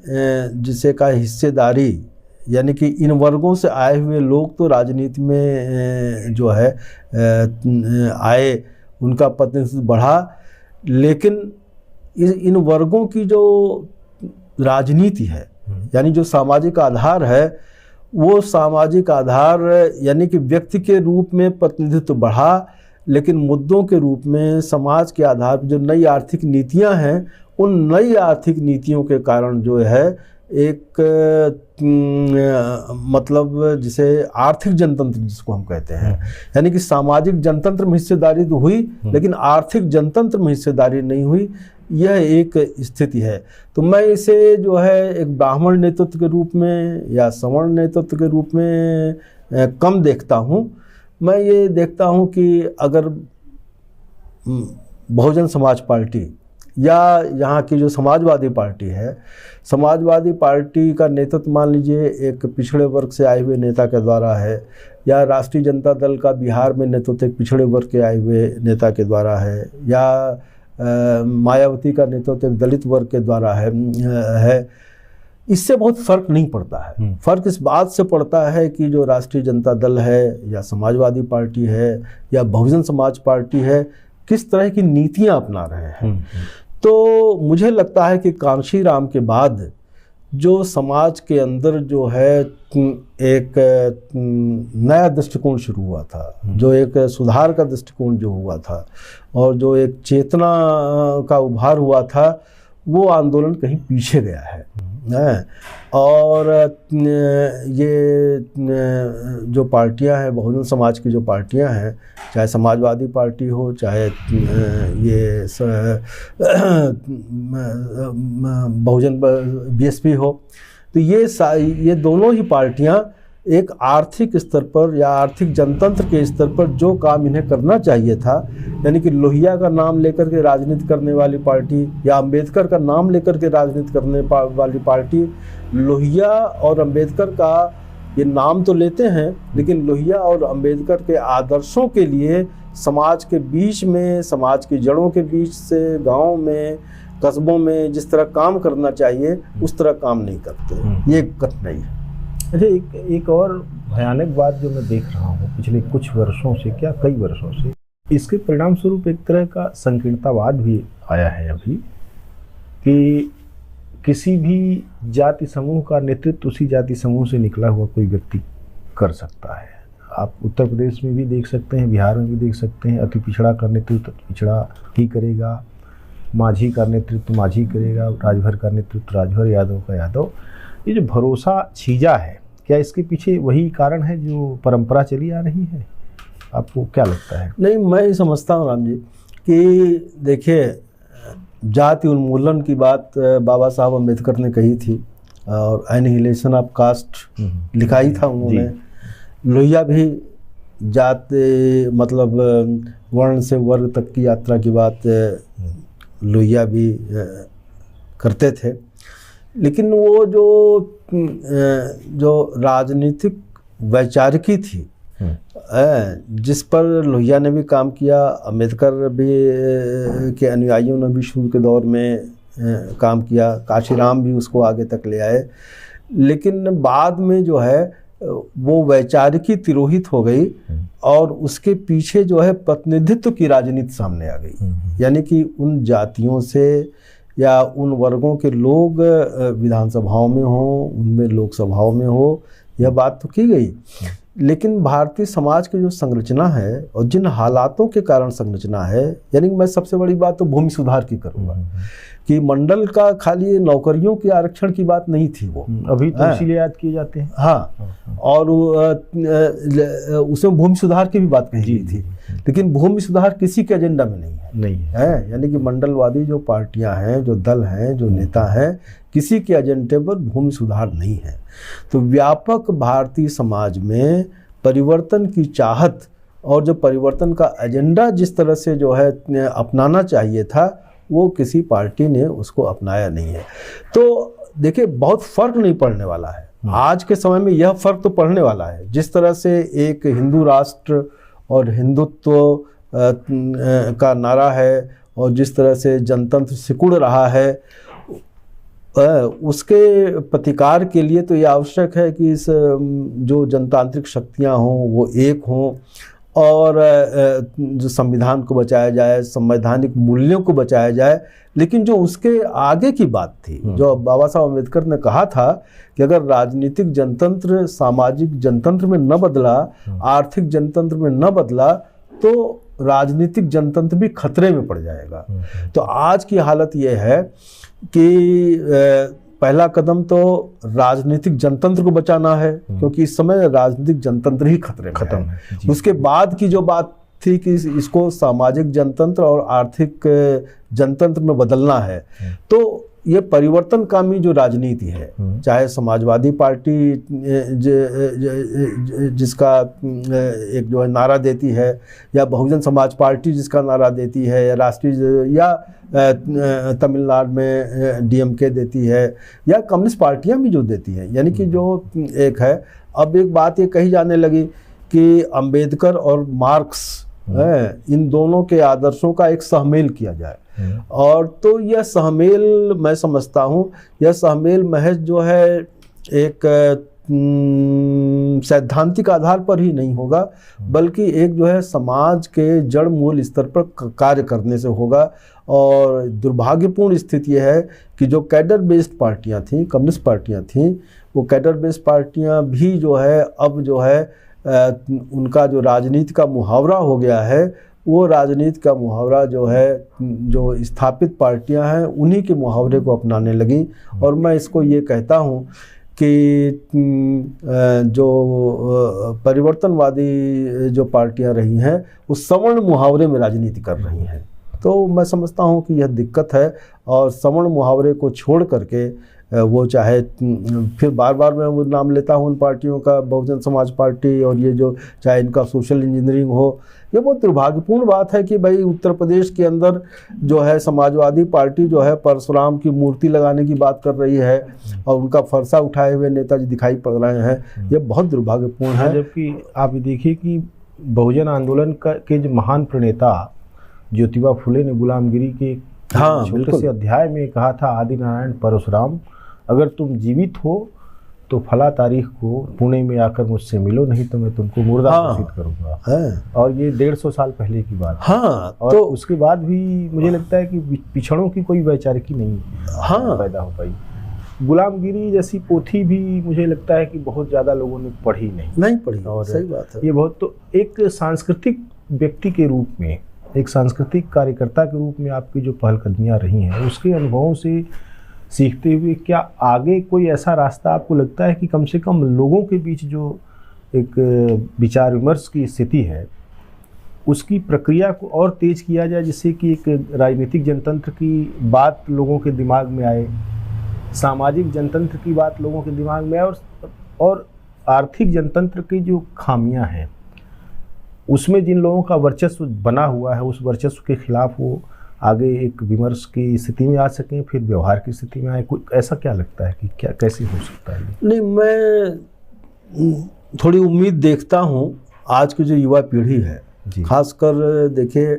जिसे का हिस्सेदारी, यानी कि इन वर्गों से आए हुए लोग तो राजनीति में जो है आए, उनका प्रतिनिधित्व बढ़ा, लेकिन इन वर्गों की जो राजनीति है, यानी जो सामाजिक आधार है, वो सामाजिक आधार यानी कि व्यक्ति के रूप में प्रतिनिधित्व बढ़ा, लेकिन मुद्दों के रूप में समाज के आधार पर जो नई आर्थिक नीतियां हैं, उन नई आर्थिक नीतियों के कारण जो है एक मतलब जिसे आर्थिक जनतंत्र जिसको हम कहते हैं, यानी कि सामाजिक जनतंत्र में हिस्सेदारी तो हुई, लेकिन आर्थिक जनतंत्र में हिस्सेदारी नहीं हुई। यह एक स्थिति है। तो मैं इसे जो है एक ब्राह्मण नेतृत्व के रूप में या सवर्ण नेतृत्व के रूप में कम देखता हूँ। मैं ये देखता हूँ कि अगर बहुजन समाज पार्टी या यहाँ की जो समाजवादी पार्टी है, समाजवादी पार्टी का नेतृत्व मान लीजिए एक पिछड़े वर्ग से आए हुए नेता के द्वारा है, या राष्ट्रीय जनता दल का बिहार में नेतृत्व एक पिछड़े वर्ग के आए हुए नेता के द्वारा है, या मायावती का नेतृत्व एक दलित वर्ग के द्वारा है, इससे बहुत फर्क नहीं पड़ता है। फर्क इस बात से पड़ता है कि जो राष्ट्रीय जनता दल है या समाजवादी पार्टी है या बहुजन समाज पार्टी है, किस तरह की नीतियां अपना रहे हैं। तो मुझे लगता है कि कांशीराम के बाद जो समाज के अंदर जो है एक नया दृष्टिकोण शुरू हुआ था, जो एक सुधार का दृष्टिकोण जो हुआ था, और जो एक चेतना का उभार हुआ था, वो आंदोलन कहीं पीछे गया है। और ये जो पार्टियां हैं, बहुजन समाज की जो पार्टियां हैं, चाहे समाजवादी पार्टी हो, चाहे ये बहुजन बीएसपी हो, तो ये दोनों ही पार्टियां एक आर्थिक स्तर पर या आर्थिक जनतंत्र के स्तर पर जो काम इन्हें करना चाहिए था, यानी कि लोहिया का नाम लेकर के राजनीति करने वाली पार्टी या अंबेडकर का नाम लेकर के राजनीति करने वाली पार्टी, लोहिया और अंबेडकर का ये नाम तो लेते हैं, लेकिन लोहिया और अंबेडकर के आदर्शों के लिए समाज के बीच में, समाज की जड़ों के बीच से गाँव में, कस्बों में जिस तरह काम करना चाहिए उस तरह काम नहीं करते। ये कठिनाई है। अच्छा, एक और भयानक बात जो मैं देख रहा हूँ पिछले कुछ वर्षों से, क्या कई वर्षों से, इसके परिणाम स्वरूप एक तरह का संकीर्णतावाद भी आया है अभी, कि किसी भी जाति समूह का नेतृत्व उसी जाति समूह से निकला हुआ कोई व्यक्ति कर सकता है। आप उत्तर प्रदेश में भी देख सकते हैं, बिहार में भी देख सकते हैं। अति पिछड़ा का नेतृत्व पिछड़ा ही करेगा, माझी का नेतृत्व माझी करेगा, राजभर का नेतृत्व राजभर, यादव का यादव। ये जो भरोसा छीजा है, क्या इसके पीछे वही कारण है जो परंपरा चली आ रही है? आपको क्या लगता है? नहीं, मैं ये समझता हूँ राम जी कि देखिए, जाति उन्मूलन की बात बाबा साहब अम्बेडकर ने कही थी, और एनिहिलेशन ऑफ कास्ट लिखा ही था उन्होंने। लोहिया भी जात मतलब वर्ण से वर्ग तक की यात्रा की बात लोहिया भी करते थे। लेकिन वो जो राजनीतिक वैचारिकी थी, जिस पर लोहिया ने भी काम किया, अम्बेडकर भी के अनुयायियों ने भी शुरू के दौर में काम किया, काशीराम भी उसको आगे तक ले आए। लेकिन बाद में जो है वो वैचारिकी तिरोहित हो गई और उसके पीछे जो है प्रतिनिधित्व की राजनीति सामने आ गई। यानी कि उन जातियों से या उन वर्गों के लोग विधानसभाओं में हो, उनमें लोकसभाओं में हो, यह बात तो की गई। लेकिन भारतीय समाज की जो संरचना है और जिन हालातों के कारण संरचना है, यानी मैं सबसे बड़ी बात तो भूमि सुधार की करूँगा कि मंडल का खाली नौकरियों के आरक्षण की बात नहीं थी, वो अभी तो इसीलिए याद किए जाते हैं। हाँ, और उसमें भूमि सुधार की भी बात कही गई थी, लेकिन भूमि सुधार किसी के एजेंडा में नहीं है। यानी कि मंडलवादी जो पार्टियां हैं, जो दल हैं, जो नेता हैं, किसी के एजेंडे पर भूमि सुधार नहीं है। तो व्यापक भारतीय समाज में परिवर्तन की चाहत और जो परिवर्तन का एजेंडा जिस तरह से जो है अपनाना चाहिए था, वो किसी पार्टी ने उसको अपनाया नहीं है। तो देखिए, बहुत फर्क नहीं पड़ने वाला है आज के समय में। यह फर्क तो पड़ने वाला है, जिस तरह से एक हिंदू राष्ट्र और हिंदुत्व का नारा है और जिस तरह से जनतंत्र सिकुड़ रहा है, उसके प्रतिकार के लिए तो ये आवश्यक है कि इस जो जनतांत्रिक शक्तियां हों वो एक हों और जो संविधान को बचाया जाए, संवैधानिक मूल्यों को बचाया जाए। लेकिन जो उसके आगे की बात थी, जो बाबा साहब अम्बेडकर ने कहा था कि अगर राजनीतिक जनतंत्र सामाजिक जनतंत्र में न बदला, आर्थिक जनतंत्र में न बदला, तो राजनीतिक जनतंत्र भी खतरे में पड़ जाएगा। तो आज की हालत ये है कि पहला कदम तो राजनीतिक जनतंत्र को बचाना है, क्योंकि इस समय राजनीतिक जनतंत्र ही खतरे में है। उसके बाद की जो बात थी कि इसको सामाजिक जनतंत्र और आर्थिक जनतंत्र में बदलना है, तो ये परिवर्तनकामी जो राजनीति है, चाहे समाजवादी पार्टी जिसका एक जो है नारा देती है, या बहुजन समाज पार्टी जिसका नारा देती है, या राष्ट्रीय या तमिलनाडु में डीएमके देती है, या कम्युनिस्ट पार्टियां भी जो देती हैं, यानी कि जो एक है। अब एक बात ये कही जाने लगी कि अंबेडकर और मार्क्स इन दोनों के आदर्शों का एक सहमेल किया जाए, और तो यह सहमेल मैं समझता हूँ, यह सहमेल महज जो है एक सैद्धांतिक आधार पर ही नहीं होगा, बल्कि एक जो है समाज के जड़ मूल स्तर पर कार्य करने से होगा। और दुर्भाग्यपूर्ण स्थिति यह है कि जो कैडर बेस्ड पार्टियां थीं, कम्युनिस्ट पार्टियां थीं, वो कैडर बेस्ड पार्टियां भी जो है अब जो है उनका जो राजनीति का मुहावरा हो गया है, वो राजनीति का मुहावरा जो है, जो स्थापित पार्टियां हैं उन्हीं के मुहावरे को अपनाने लगी। और मैं इसको ये कहता हूँ कि जो परिवर्तनवादी जो पार्टियां रही हैं, वो सवर्ण मुहावरे में राजनीति कर रही हैं। तो मैं समझता हूँ कि यह दिक्कत है, और सवर्ण मुहावरे को छोड़ करके वो चाहे, फिर बार बार मैं वो नाम लेता हूँ उन पार्टियों का, बहुजन समाज पार्टी, और ये जो चाहे इनका सोशल इंजीनियरिंग हो, ये बहुत दुर्भाग्यपूर्ण बात है कि भाई उत्तर प्रदेश के अंदर जो है समाजवादी पार्टी जो है परशुराम की मूर्ति लगाने की बात कर रही है और उनका फरसा उठाए हुए नेताजी दिखाई पड़ रहे हैं। ये बहुत दुर्भाग्यपूर्ण है। जबकि आप देखिए कि बहुजन आंदोलन के जो महान प्रणेता ज्योतिबा फुले ने गुलामगिरी के छोटे से अध्याय में कहा था, आदि नारायण परशुराम, अगर तुम जीवित हो तो फला तारीख को पुणे में आकर मुझसे मिलो, नहीं तो मैं तुमको मुर्दा घोषित करूंगा। और ये 150 साल पहले की बात है। और तो उसके बाद भी मुझे लगता है कि पिछड़ों की कोई वैचारिकी नहीं पैदा हो पाई। गुलामगिरी जैसी पोथी भी मुझे लगता है कि बहुत ज़्यादा लोगों ने पढ़ी नहीं। और सही बात है। ये बहुत, तो एक सांस्कृतिक व्यक्ति के रूप में, एक सांस्कृतिक कार्यकर्ता के रूप में आपकी जो पहलकदमियाँ रही हैं, उसके अनुभवों से सीखते हुए क्या आगे कोई ऐसा रास्ता आपको लगता है कि कम से कम लोगों के बीच जो एक विचार विमर्श की स्थिति है, उसकी प्रक्रिया को और तेज किया जाए, जिससे कि एक राजनीतिक जनतंत्र की बात लोगों के दिमाग में आए, सामाजिक जनतंत्र की बात लोगों के दिमाग में आए, और आर्थिक जनतंत्र की जो खामियां हैं उसमें जिन लोगों का वर्चस्व बना हुआ है उस वर्चस्व के खिलाफ वो आगे एक विमर्श की स्थिति में आ सकें, फिर व्यवहार की स्थिति में आए, कुछ ऐसा क्या लगता है कि क्या कैसे हो सकता है? नहीं, मैं थोड़ी उम्मीद देखता हूँ आज की जो युवा पीढ़ी है, खासकर देखिए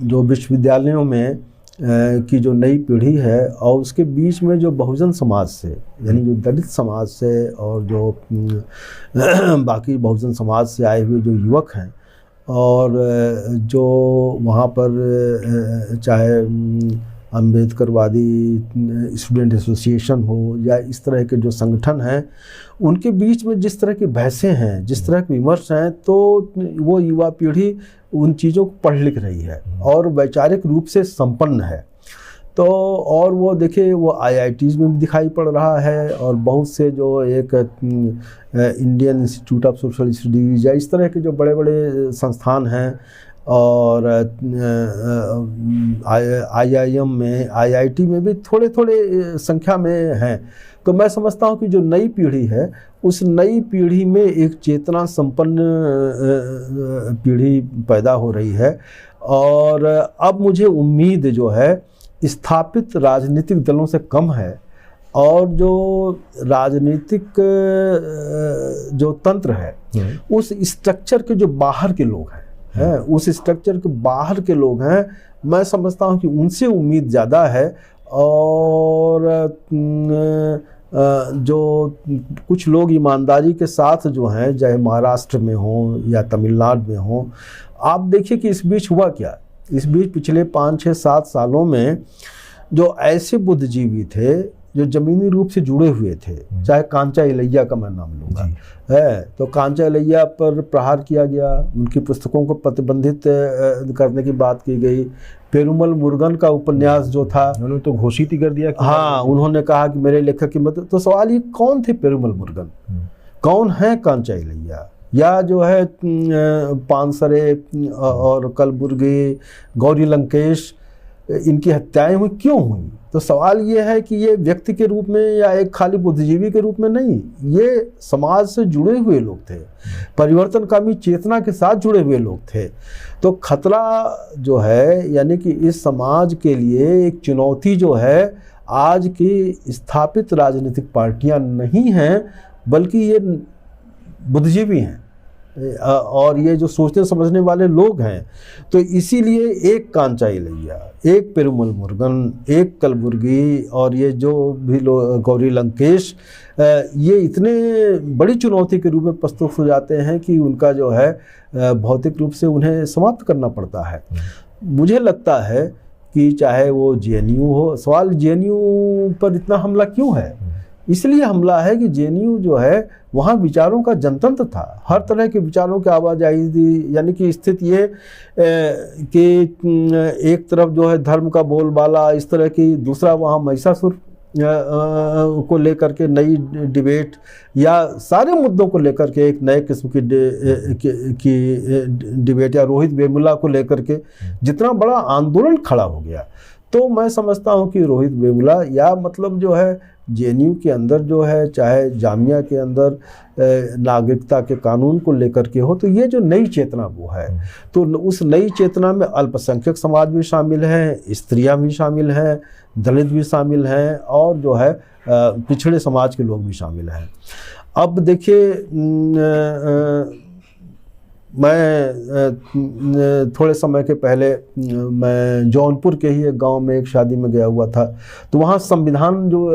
जो विश्वविद्यालयों में की जो नई पीढ़ी है और उसके बीच में जो बहुजन समाज से यानी जो दलित समाज से और जो बाकी बहुजन समाज से आए हुए जो युवक हैं और जो वहाँ पर चाहे अम्बेडकरवादी स्टूडेंट एसोसिएशन हो या इस तरह के जो संगठन हैं, उनके बीच में जिस तरह की बहसें हैं, जिस तरह के विमर्श हैं, तो वो युवा पीढ़ी उन चीज़ों को पढ़ लिख रही है और वैचारिक रूप से संपन्न है। तो और वो देखिए वो IITs में भी दिखाई पड़ रहा है और बहुत से जो एक Indian institute of social studies या इस तरह के जो बड़े बड़े संस्थान हैं और IIM में, IIT में भी थोड़े थोड़े संख्या में हैं। तो मैं समझता हूँ कि जो नई पीढ़ी है उस नई पीढ़ी में एक चेतना संपन्न पीढ़ी पैदा हो रही है और अब मुझे उम्मीद जो है स्थापित राजनीतिक दलों से कम है और जो राजनीतिक जो तंत्र है उस स्ट्रक्चर के जो बाहर के लोग हैं, उस स्ट्रक्चर के बाहर के लोग हैं, मैं समझता हूँ कि उनसे उम्मीद ज़्यादा है। और जो कुछ लोग ईमानदारी के साथ जो हैं, चाहे महाराष्ट्र में हो या तमिलनाडु में हो, आप देखिए कि इस बीच हुआ क्या। इस बीच पिछले 5, 6, 7 सालों में जो ऐसे बुद्धिजीवी थे जो ज़मीनी रूप से जुड़े हुए थे, चाहे कांचा इलैया का मैं नाम लूँगा है, तो कांचा इलैया पर प्रहार किया गया, उनकी पुस्तकों को प्रतिबंधित करने की बात की गई। पेरुमल मुरुगन का उपन्यास जो था उन्होंने तो घोषित ही कर दिया कि हाँ, उन्होंने कहा कि मेरे लेखक की मत। तो सवाल ये कौन थे पेरुमल मुरुगन, कौन है कांचा इलैया, या जो है पानसरे और कलबुर्गी, गौरी लंकेश, इनकी हत्याएं हुई क्यों हुई? तो सवाल ये है कि ये व्यक्ति के रूप में या एक खाली बुद्धिजीवी के रूप में नहीं, ये समाज से जुड़े हुए लोग थे, परिवर्तनकामी चेतना के साथ जुड़े हुए लोग थे। तो खतरा जो है यानी कि इस समाज के लिए एक चुनौती जो है आज की स्थापित राजनीतिक पार्टियां नहीं हैं, बल्कि ये बुद्धिजीवी हैं और ये जो सोचने समझने वाले लोग हैं। तो इसीलिए एक कांचा इलैया, एक पेरुमल मुरुगन, एक कलबुर्गी और ये जो भी लोग गौरी लंकेश, ये इतने बड़ी चुनौती के रूप में प्रस्तुत हो जाते हैं कि उनका जो है भौतिक रूप से उन्हें समाप्त करना पड़ता है। मुझे लगता है कि चाहे वो JNU हो, सवाल JNU पर इतना हमला क्यों है? इसलिए हमला है कि JNU जो है वहाँ विचारों का जनतंत्र था, हर तरह के विचारों की आवाजाही थी। यानी कि स्थिति ये कि एक तरफ जो है धर्म का बोलबाला इस तरह की, दूसरा वहाँ महिषासुर को लेकर के नई डिबेट या सारे मुद्दों को लेकर के एक नए किस्म की डिबेट, या रोहित वेमुला को लेकर के जितना बड़ा आंदोलन खड़ा हो गया। तो मैं समझता हूँ कि रोहित वेमुला या मतलब जो है JNU के अंदर जो है, चाहे जामिया के अंदर नागरिकता के कानून को लेकर के हो, तो ये जो नई चेतना वो है, तो उस नई चेतना में अल्पसंख्यक समाज भी शामिल हैं, स्त्रियां भी शामिल हैं, दलित भी शामिल हैं और जो है पिछड़े समाज के लोग भी शामिल हैं। अब देखिए मैं थोड़े समय के पहले मैं जौनपुर के ही एक गांव में एक शादी में गया हुआ था, तो वहाँ संविधान जो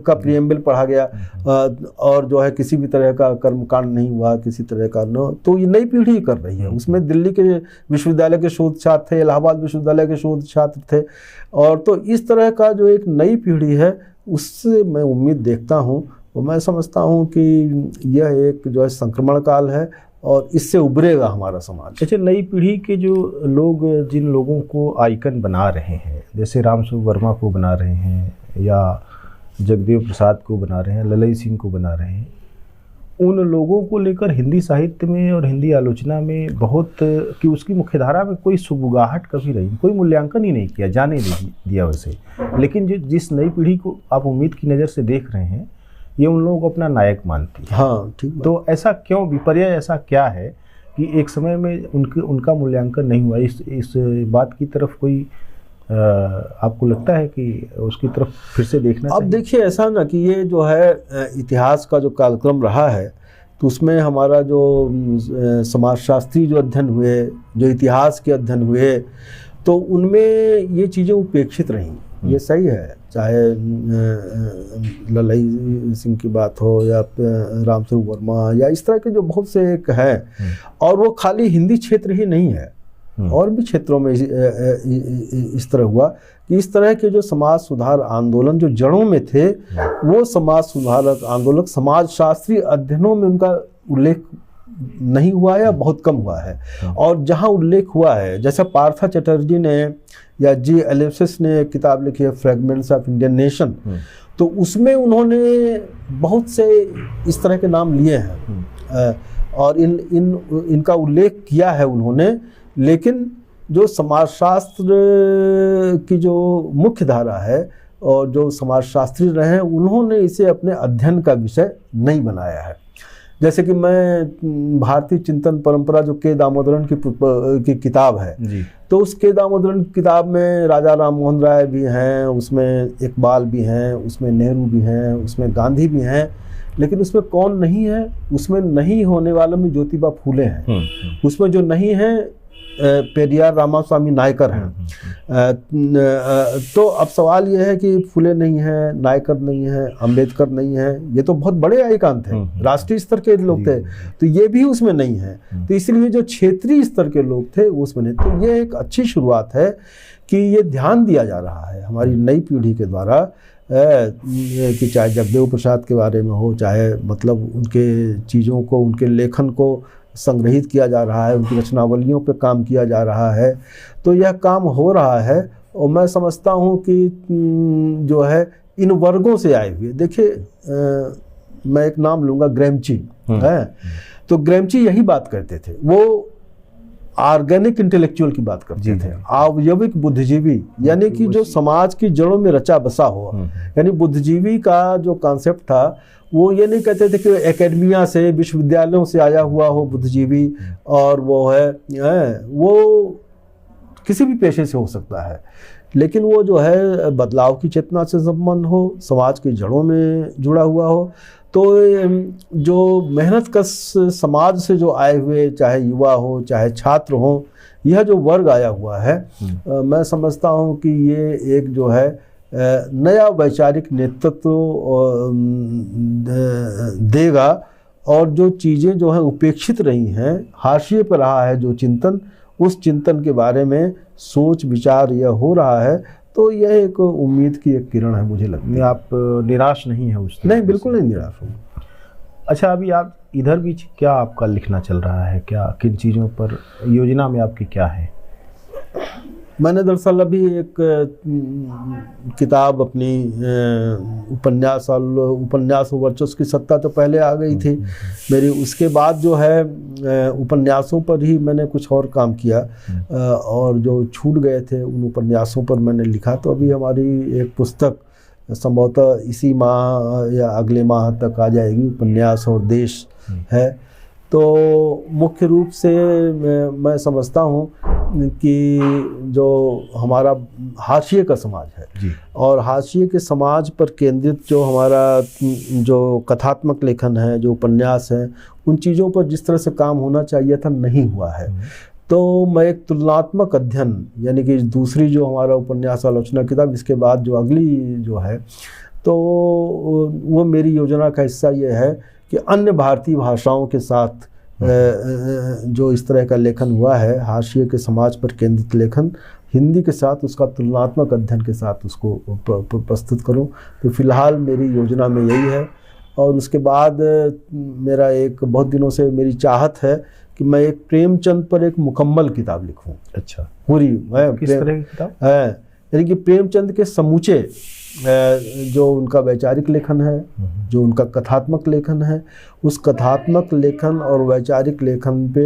का प्रियम्बल पढ़ा गया और जो है किसी भी तरह का कर्मकांड नहीं हुआ, किसी तरह का न, तो ये नई पीढ़ी कर रही है। उसमें दिल्ली के विश्वविद्यालय के शोध छात्र थे, इलाहाबाद विश्वविद्यालय के शोध छात्र थे, और तो इस तरह का जो एक नई पीढ़ी है उससे मैं उम्मीद देखता हूँ। और मैं समझता हूँ कि यह एक जो है संक्रमण काल है और इससे उभरेगा हमारा समाज। अच्छा, नई पीढ़ी के जो लोग जिन लोगों को आइकन बना रहे हैं, जैसे रामस्वरूप वर्मा को बना रहे हैं या जगदेव प्रसाद को बना रहे हैं, ललई सिंह को बना रहे हैं, उन लोगों को लेकर हिंदी साहित्य में और हिंदी आलोचना में बहुत कि उसकी मुख्यधारा में कोई सुगबुगाहट कभी रही, कोई मूल्यांकन ही नहीं किया, जाने नहीं दिया वैसे। लेकिन जिस नई पीढ़ी को आप उम्मीद की नज़र से देख रहे हैं ये उन लोगों को अपना नायक मानती है। हाँ ठीक बात। तो ऐसा क्यों, विपर्य ऐसा क्या है कि एक समय में उनका मूल्यांकन नहीं हुआ? इस बात की तरफ कोई आपको लगता है कि उसकी तरफ फिर से देखना चाहिए? अब देखिए ऐसा ना कि ये जो है इतिहास का जो कालक्रम रहा है, तो उसमें हमारा जो समाजशास्त्री जो अध्ययन हुए, जो इतिहास के अध्ययन हुए, तो उनमें ये चीज़ें उपेक्षित रहीं। ये सही है, चाहे ललई सिंह की बात हो या रामस्वरूप वर्मा या इस तरह के जो बहुत से एक हैं, और वो खाली हिंदी क्षेत्र ही नहीं है, और भी क्षेत्रों में इस तरह हुआ कि इस तरह के जो समाज सुधार आंदोलन जो जड़ों में थे, वो समाज सुधारक आंदोलक समाजशास्त्री अध्ययनों में उनका उल्लेख नहीं हुआ है या बहुत कम हुआ है। और जहाँ उल्लेख हुआ है, जैसा पार्था चटर्जी ने या जी एलिप्सिस ने किताब लिखी है फ्रेगमेंट्स ऑफ इंडियन नेशन, तो उसमें उन्होंने बहुत से इस तरह के नाम लिए हैं और इनका उल्लेख किया है उन्होंने। लेकिन जो समाजशास्त्र की जो मुख्य धारा है और जो समाजशास्त्री रहे हैं, उन्होंने इसे अपने अध्ययन का विषय नहीं बनाया है। जैसे कि मैं भारतीय चिंतन परंपरा जो के दामोदरन की किताब है जी, तो उस के दामोदरन किताब में राजा राम मोहन राय भी हैं, उसमें इकबाल भी हैं, उसमें नेहरू भी हैं, उसमें गांधी भी हैं, लेकिन उसमें कौन नहीं है? उसमें नहीं होने वालों में ज्योतिबा फूले हैं। उसमें जो नहीं है पेरियार रामास्वामी नायकर हैं। तो अब सवाल यह है कि फूले नहीं हैं, नायकर नहीं हैं, अंबेडकर नहीं हैं, ये तो बहुत बड़े आइकन थे, राष्ट्रीय स्तर के लोग थे, तो ये भी उसमें नहीं है। तो इसलिए जो क्षेत्रीय स्तर के लोग थे उसमें नहीं। तो ये एक अच्छी शुरुआत है कि ये ध्यान दिया जा रहा है हमारी नई पीढ़ी के द्वारा कि चाहे जगदेव प्रसाद के बारे में हो, चाहे मतलब उनके चीज़ों को, उनके लेखन को संग्रहित किया जा रहा है, उनकी रचनावलियों पे काम किया जा रहा है। तो यह काम हो रहा है और मैं समझता हूँ कि जो है इन वर्गों से आए हुए, देखिए मैं एक नाम लूँगा, ग्रैमची है। तो ग्रैमची यही बात करते थे, वो ऑर्गेनिक इंटेलेक्चुअल की बात करते थे, आवयविक बुद्धिजीवी, यानी कि जो समाज की जड़ों में रचा बसा हो। यानी बुद्धिजीवी का जो कॉन्सेप्ट था वो ये नहीं कहते थे कि एकेडमिया से, विश्वविद्यालयों से आया हुआ हो बुद्धिजीवी, और वो है वो किसी भी पेशे से हो सकता है, लेकिन वो जो है बदलाव की चेतना से संपन्न हो, समाज की जड़ों में जुड़ा हुआ हो। तो जो मेहनत कश समाज से जो आए हुए, चाहे युवा हो चाहे छात्र हो, यह जो वर्ग आया हुआ है, मैं समझता हूँ कि ये एक जो है नया वैचारिक नेतृत्व देगा। और जो चीज़ें जो हैं उपेक्षित रही हैं, हाशिए पर रहा है जो चिंतन, उस चिंतन के बारे में सोच विचार यह हो रहा है, तो यह एक उम्मीद की एक किरण है मुझे लगता है। आप निराश नहीं है उससे? नहीं, बिल्कुल नहीं निराश हूँ। अच्छा, अभी आप इधर भी क्या आपका लिखना चल रहा है? क्या किन चीज़ों पर योजना में आपकी क्या है? मैंने दरअसल अभी एक किताब अपनी उपन्यास और वर्चस्व की सत्ता तो पहले आ गई थी मेरी, उसके बाद जो है उपन्यासों पर ही मैंने कुछ और काम किया, और जो छूट गए थे उन उपन्यासों पर मैंने लिखा। तो अभी हमारी एक पुस्तक संभवतः इसी माह या अगले माह तक आ जाएगी, उपन्यास और देश है। तो मुख्य रूप से मैं समझता हूँ कि जो हमारा हाशिए का समाज है जी, और हाशिए के समाज पर केंद्रित जो हमारा जो कथात्मक लेखन है, जो उपन्यास है, उन चीज़ों पर जिस तरह से काम होना चाहिए था नहीं हुआ है। तो मैं एक तुलनात्मक अध्ययन, यानी कि दूसरी जो हमारा उपन्यास आलोचना किताब, इसके बाद जो अगली जो है, तो वो मेरी योजना का हिस्सा ये है कि अन्य भारतीय भाषाओं के साथ जो इस तरह का लेखन हुआ है, हाशिए के समाज पर केंद्रित लेखन, हिंदी के साथ उसका तुलनात्मक अध्ययन के साथ उसको प्रस्तुत करूं। तो फिलहाल मेरी योजना में यही है। और उसके बाद मेरा एक बहुत दिनों से मेरी चाहत है कि मैं एक प्रेमचंद पर एक मुकम्मल किताब लिखूं। अच्छा, पूरी किस तरह की किताब है? यानी कि प्रेमचंद के समूचे जो उनका वैचारिक लेखन है, जो उनका कथात्मक लेखन है, उस कथात्मक लेखन और वैचारिक लेखन पे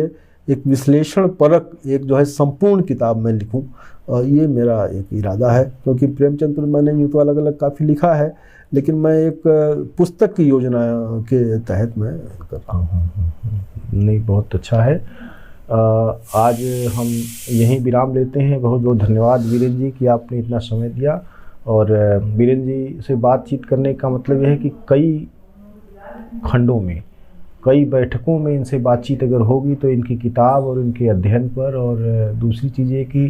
एक विश्लेषण परक एक जो है संपूर्ण किताब मैं लिखूं। और ये मेरा एक इरादा है, क्योंकि प्रेमचंद पर मैंने यूँ तो अलग अलग काफ़ी लिखा है, लेकिन मैं एक पुस्तक की योजना के तहत मैं कर रहा हूँ। नहीं, बहुत अच्छा है। आज हम यहीं विराम लेते हैं। बहुत बहुत धन्यवाद वीरेंद्र जी कि आपने इतना समय दिया। और वीरेंद्र जी से बातचीत करने का मतलब यह है कि कई खंडों में, कई बैठकों में इनसे बातचीत अगर होगी तो इनकी किताब और इनके अध्ययन पर, और दूसरी चीज़ ये कि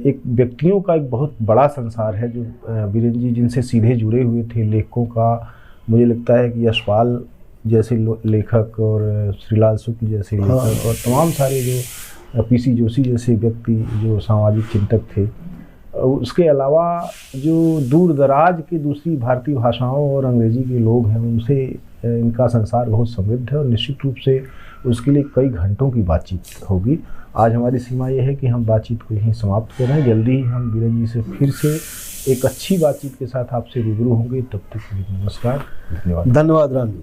एक व्यक्तियों का एक बहुत बड़ा संसार है जो वीरेंद्र जी जिनसे सीधे जुड़े हुए थे, लेखकों का। मुझे लगता है कि यशपाल जैसे लेखक और श्रीलाल शुक्ल जैसे लेखक और तमाम सारे जो पीसी जोशी जैसे व्यक्ति जो सामाजिक चिंतक थे, उसके अलावा जो दूर दराज के दूसरी भारतीय भाषाओं और अंग्रेजी के लोग हैं, उनसे इनका संसार बहुत समृद्ध है और निश्चित रूप से उसके लिए कई घंटों की बातचीत होगी। आज हमारी सीमा यह है कि हम बातचीत को यहीं समाप्त कर रहे हैं। जल्दी ही हम वीरेंद्र जी से फिर से एक अच्छी बातचीत के साथ आपसे रूबरू होंगे। तब तक के लिए नमस्कार, धन्यवाद। धन्यवाद राम जी।